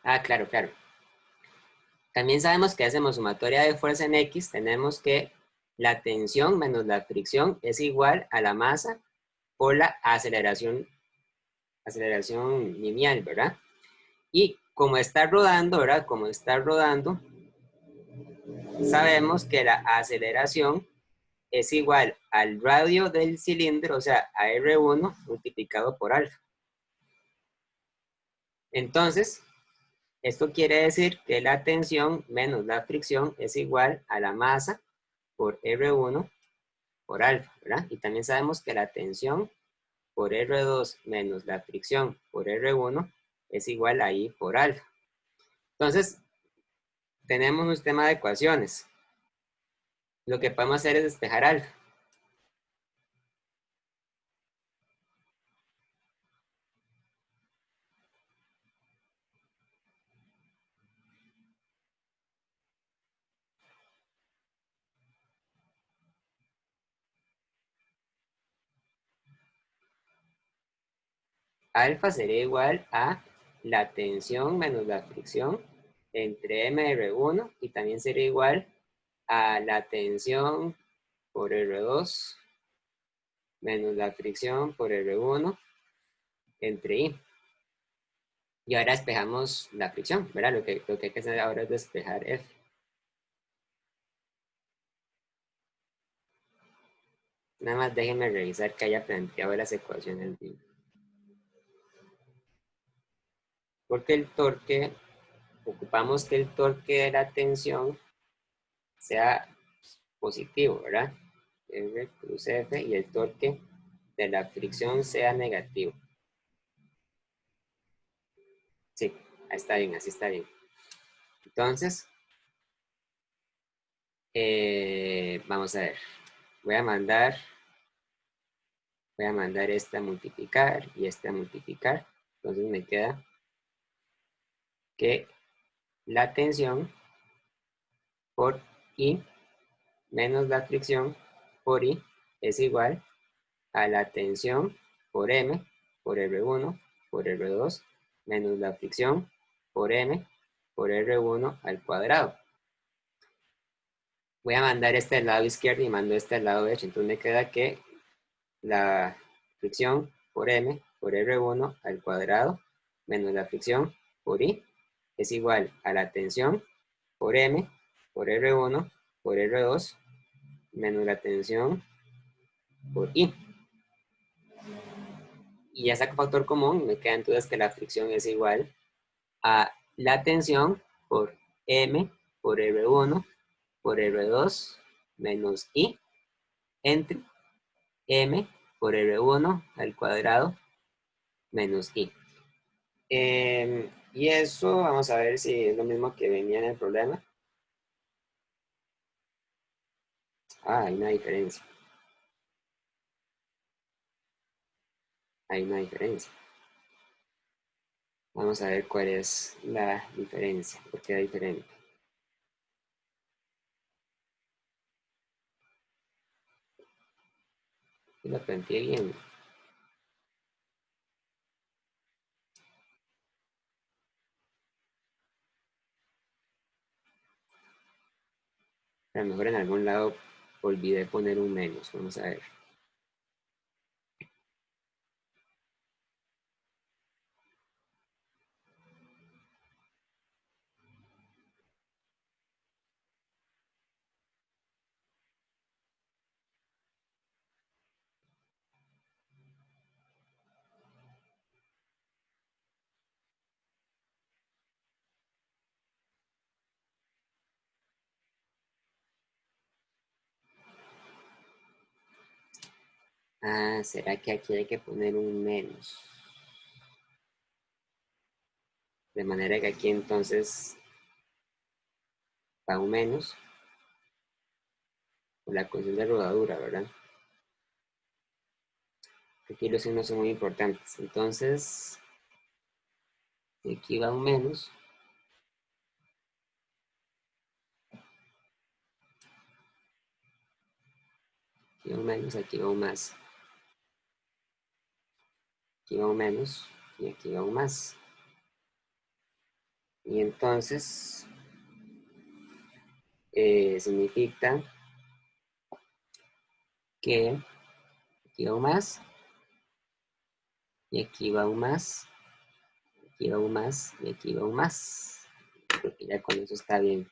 Ah, claro, claro. También sabemos que hacemos sumatoria de fuerza en X, tenemos que la tensión menos la fricción es igual a la masa por la aceleración lineal, ¿verdad? Y como está rodando, ¿verdad? Como está rodando, sabemos que la aceleración es igual al radio del cilindro, o sea, a R1 multiplicado por alfa. Entonces, esto quiere decir que la tensión menos la fricción es igual a la masa por R1 por alfa, ¿verdad? Y también sabemos que la tensión por R2 menos la fricción por R1 es igual a I por alfa. Entonces, tenemos un sistema de ecuaciones. Lo que podemos hacer es despejar alfa. Alfa sería igual a la tensión menos la fricción entre MR1 y también sería igual a la tensión por R2 menos la fricción por R1 entre I. Y ahora despejamos la fricción, ¿verdad? Lo que hay que hacer ahora es despejar F. Nada más déjenme revisar que haya planteado las ecuaciones bien. Porque el torque, ocupamos que el torque de la tensión sea positivo, ¿verdad? R cruz F y el torque de la fricción sea negativo. Sí, ahí está bien, así está bien. Entonces, vamos a ver. Voy a mandar este a multiplicar y este a multiplicar. Entonces me queda que la tensión por I menos la fricción por I es igual a la tensión por M por R1 por R2 menos la fricción por M por R1 al cuadrado. Voy a mandar este al lado izquierdo y mando este al lado derecho. Entonces me queda que la fricción por M por R1 al cuadrado menos la fricción por I es igual a la tensión por M por R1 por R2 menos la tensión por I. Y ya saco factor común, me queda entonces que la fricción es igual a la tensión por M por R1 por R2 menos I entre M por R1 al cuadrado menos I. Y eso vamos a ver si es lo mismo que venía en el problema. Ah, hay una diferencia. Hay una diferencia. Vamos a ver cuál es la diferencia. ¿Por qué es diferente? Y lo planteé bien. A lo mejor en algún lado olvidé poner un menos. Vamos a ver. Ah, ¿será que aquí hay que poner un menos? De manera que aquí entonces va un menos por la condición de rodadura, ¿verdad? Aquí los signos son muy importantes. Entonces, aquí va un menos. Aquí va un menos, aquí va un más. Aquí va un menos y aquí va un más. Y entonces significa que aquí va un más y aquí va un más. Aquí va un más y aquí va un más. Creo que ya con eso está bien.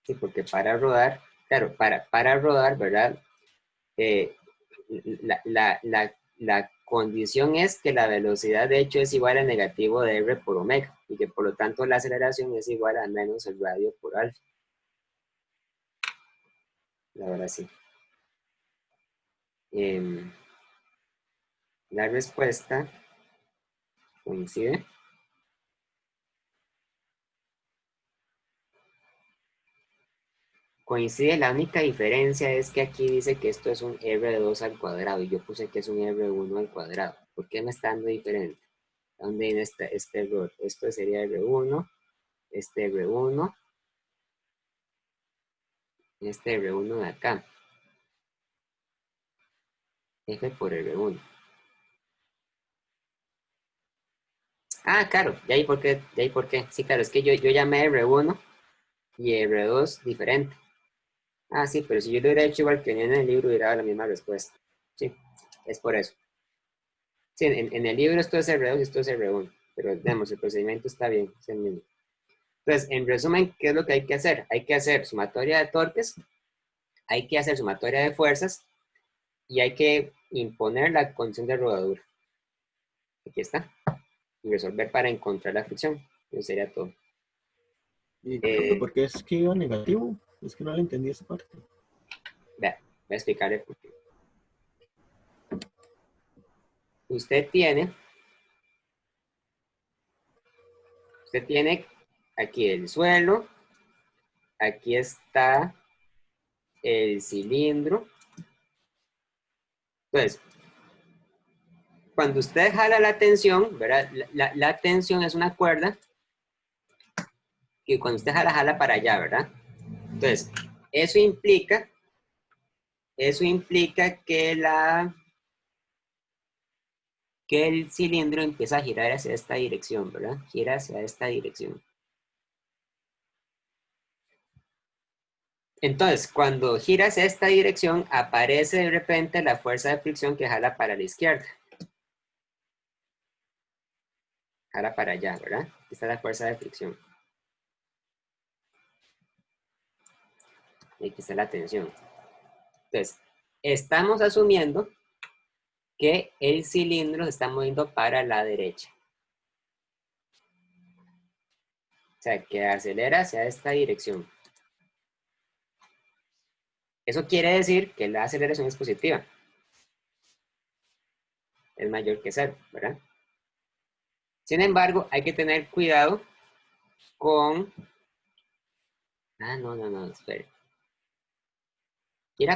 Sí, porque para rodar, claro, para rodar, ¿verdad? Eh, la condición es que la velocidad de hecho es igual a negativo de R por omega y que por lo tanto la aceleración es igual a menos el radio por alfa. Ahora sí. La respuesta coincide. Coincide, la única diferencia es que aquí dice que esto es un R2 al cuadrado y yo puse que es un R1 al cuadrado. ¿Por qué me está dando diferente? ¿Dónde viene este error? Esto sería R1, este R1, este R1 de acá. F por R1. Ah, claro, ¿y ahí por qué? ¿Y ahí por qué? Sí, claro, es que yo llamé R1 y R2 diferente. Ah, sí, pero si yo lo hubiera hecho igual que en el libro, hubiera dado la misma respuesta. Sí, es por eso. Sí, en el libro esto es R2 y esto es R1, pero digamos, el procedimiento está bien, es el mismo. Entonces, en resumen, ¿qué es lo que hay que hacer? Hay que hacer sumatoria de torques, hay que hacer sumatoria de fuerzas y hay que imponer la condición de rodadura. Aquí está. Y resolver para encontrar la fricción. Eso sería todo. Y profe, Eh, ¿por qué es que iba negativo? Es que no le entendí esa parte. vea, voy a explicarle por qué. Usted tiene aquí el suelo, aquí está el cilindro. Entonces, cuando usted jala la tensión, ¿verdad? La tensión es una cuerda que cuando usted jala para allá, ¿verdad? Entonces, eso implica, eso implica que el cilindro empieza a girar hacia esta dirección, ¿verdad? Gira hacia esta dirección. Entonces, cuando gira hacia esta dirección, aparece de repente la fuerza de fricción que jala para la izquierda. Jala para allá, ¿verdad? Aquí está la fuerza de fricción. Y aquí está la tensión. Entonces, estamos asumiendo que el cilindro se está moviendo para la derecha. O sea, que acelera hacia esta dirección. Eso quiere decir que la aceleración es positiva. Es mayor que cero, ¿verdad? Sin embargo, hay que tener cuidado con... Ah, no, espere.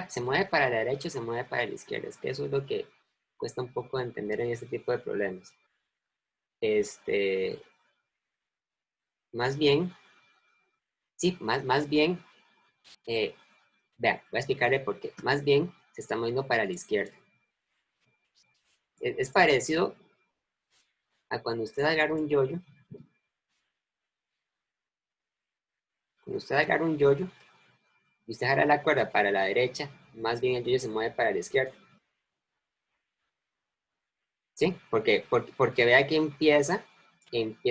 se mueve para la derecha o se mueve para la izquierda. Es que eso es lo que cuesta un poco de entender en este tipo de problemas. Más bien, sí, más bien, vean, voy a explicarle por qué. Más bien se está moviendo para la izquierda. Es parecido a cuando usted agarra un yoyo. Cuando usted agarra un yoyo y usted jala la cuerda para la derecha, más bien el yoyo se mueve para la izquierda. ¿Sí? Porque vea que empieza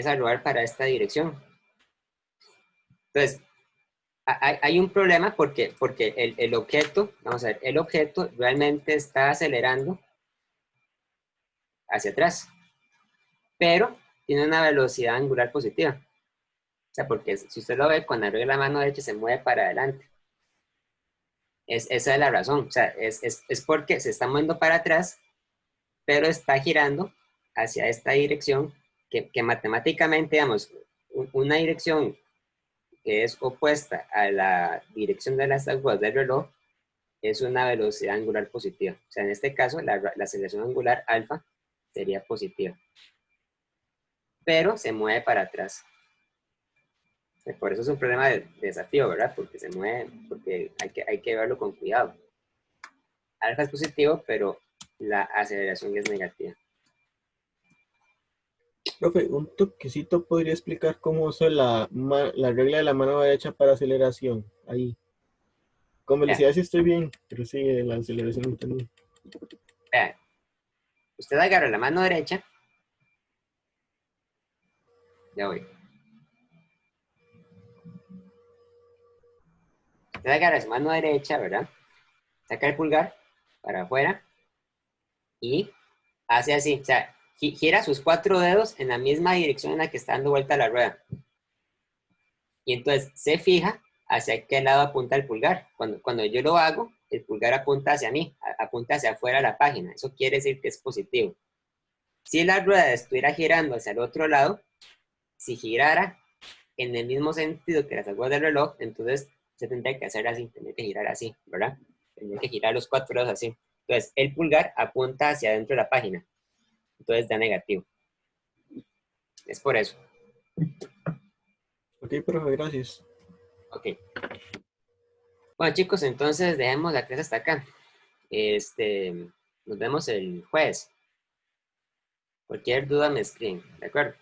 a rodar para esta dirección. Entonces, hay un problema porque el objeto, vamos a ver, el objeto realmente está acelerando hacia atrás, pero tiene una velocidad angular positiva. O sea, porque si usted lo ve, cuando abre la mano derecha se mueve para adelante. Esa es la razón. O sea, es porque se está moviendo para atrás, pero está girando hacia esta dirección que matemáticamente, digamos, una dirección que es opuesta a la dirección de las agujas del reloj es una velocidad angular positiva. O sea, en este caso, la aceleración angular alfa sería positiva. Pero se mueve para atrás. Por eso es un problema de desafío, ¿verdad? Porque se mueve, porque hay que verlo con cuidado. Alfa es positivo, pero la aceleración es negativa. Profe, un toquecito podría explicar cómo usa la regla de la mano derecha para aceleración. Ahí. Con Vean, velocidad sí estoy bien, pero sí, la aceleración también. vean. Usted agarra la mano derecha. Ya voy. Usted agarra su mano derecha, ¿verdad? Saca el pulgar para afuera y hace así. O sea, gira sus 4 dedos en la misma dirección en la que está dando vuelta la rueda. Y entonces se fija hacia qué lado apunta el pulgar. Cuando yo lo hago, el pulgar apunta hacia mí, apunta hacia afuera de la página. Eso quiere decir que es positivo. Si la rueda estuviera girando hacia el otro lado, si girara en el mismo sentido que las agujas del reloj, entonces se tendría que hacer así, tendría que girar así, ¿verdad? Tendría que girar los 4 dedos así. Entonces, el pulgar apunta hacia adentro de la página. Entonces da negativo. Es por eso. Ok, profe, gracias. Ok. Bueno, chicos, entonces dejemos la clase hasta acá. Nos vemos el jueves. Cualquier duda me escriben, ¿de acuerdo?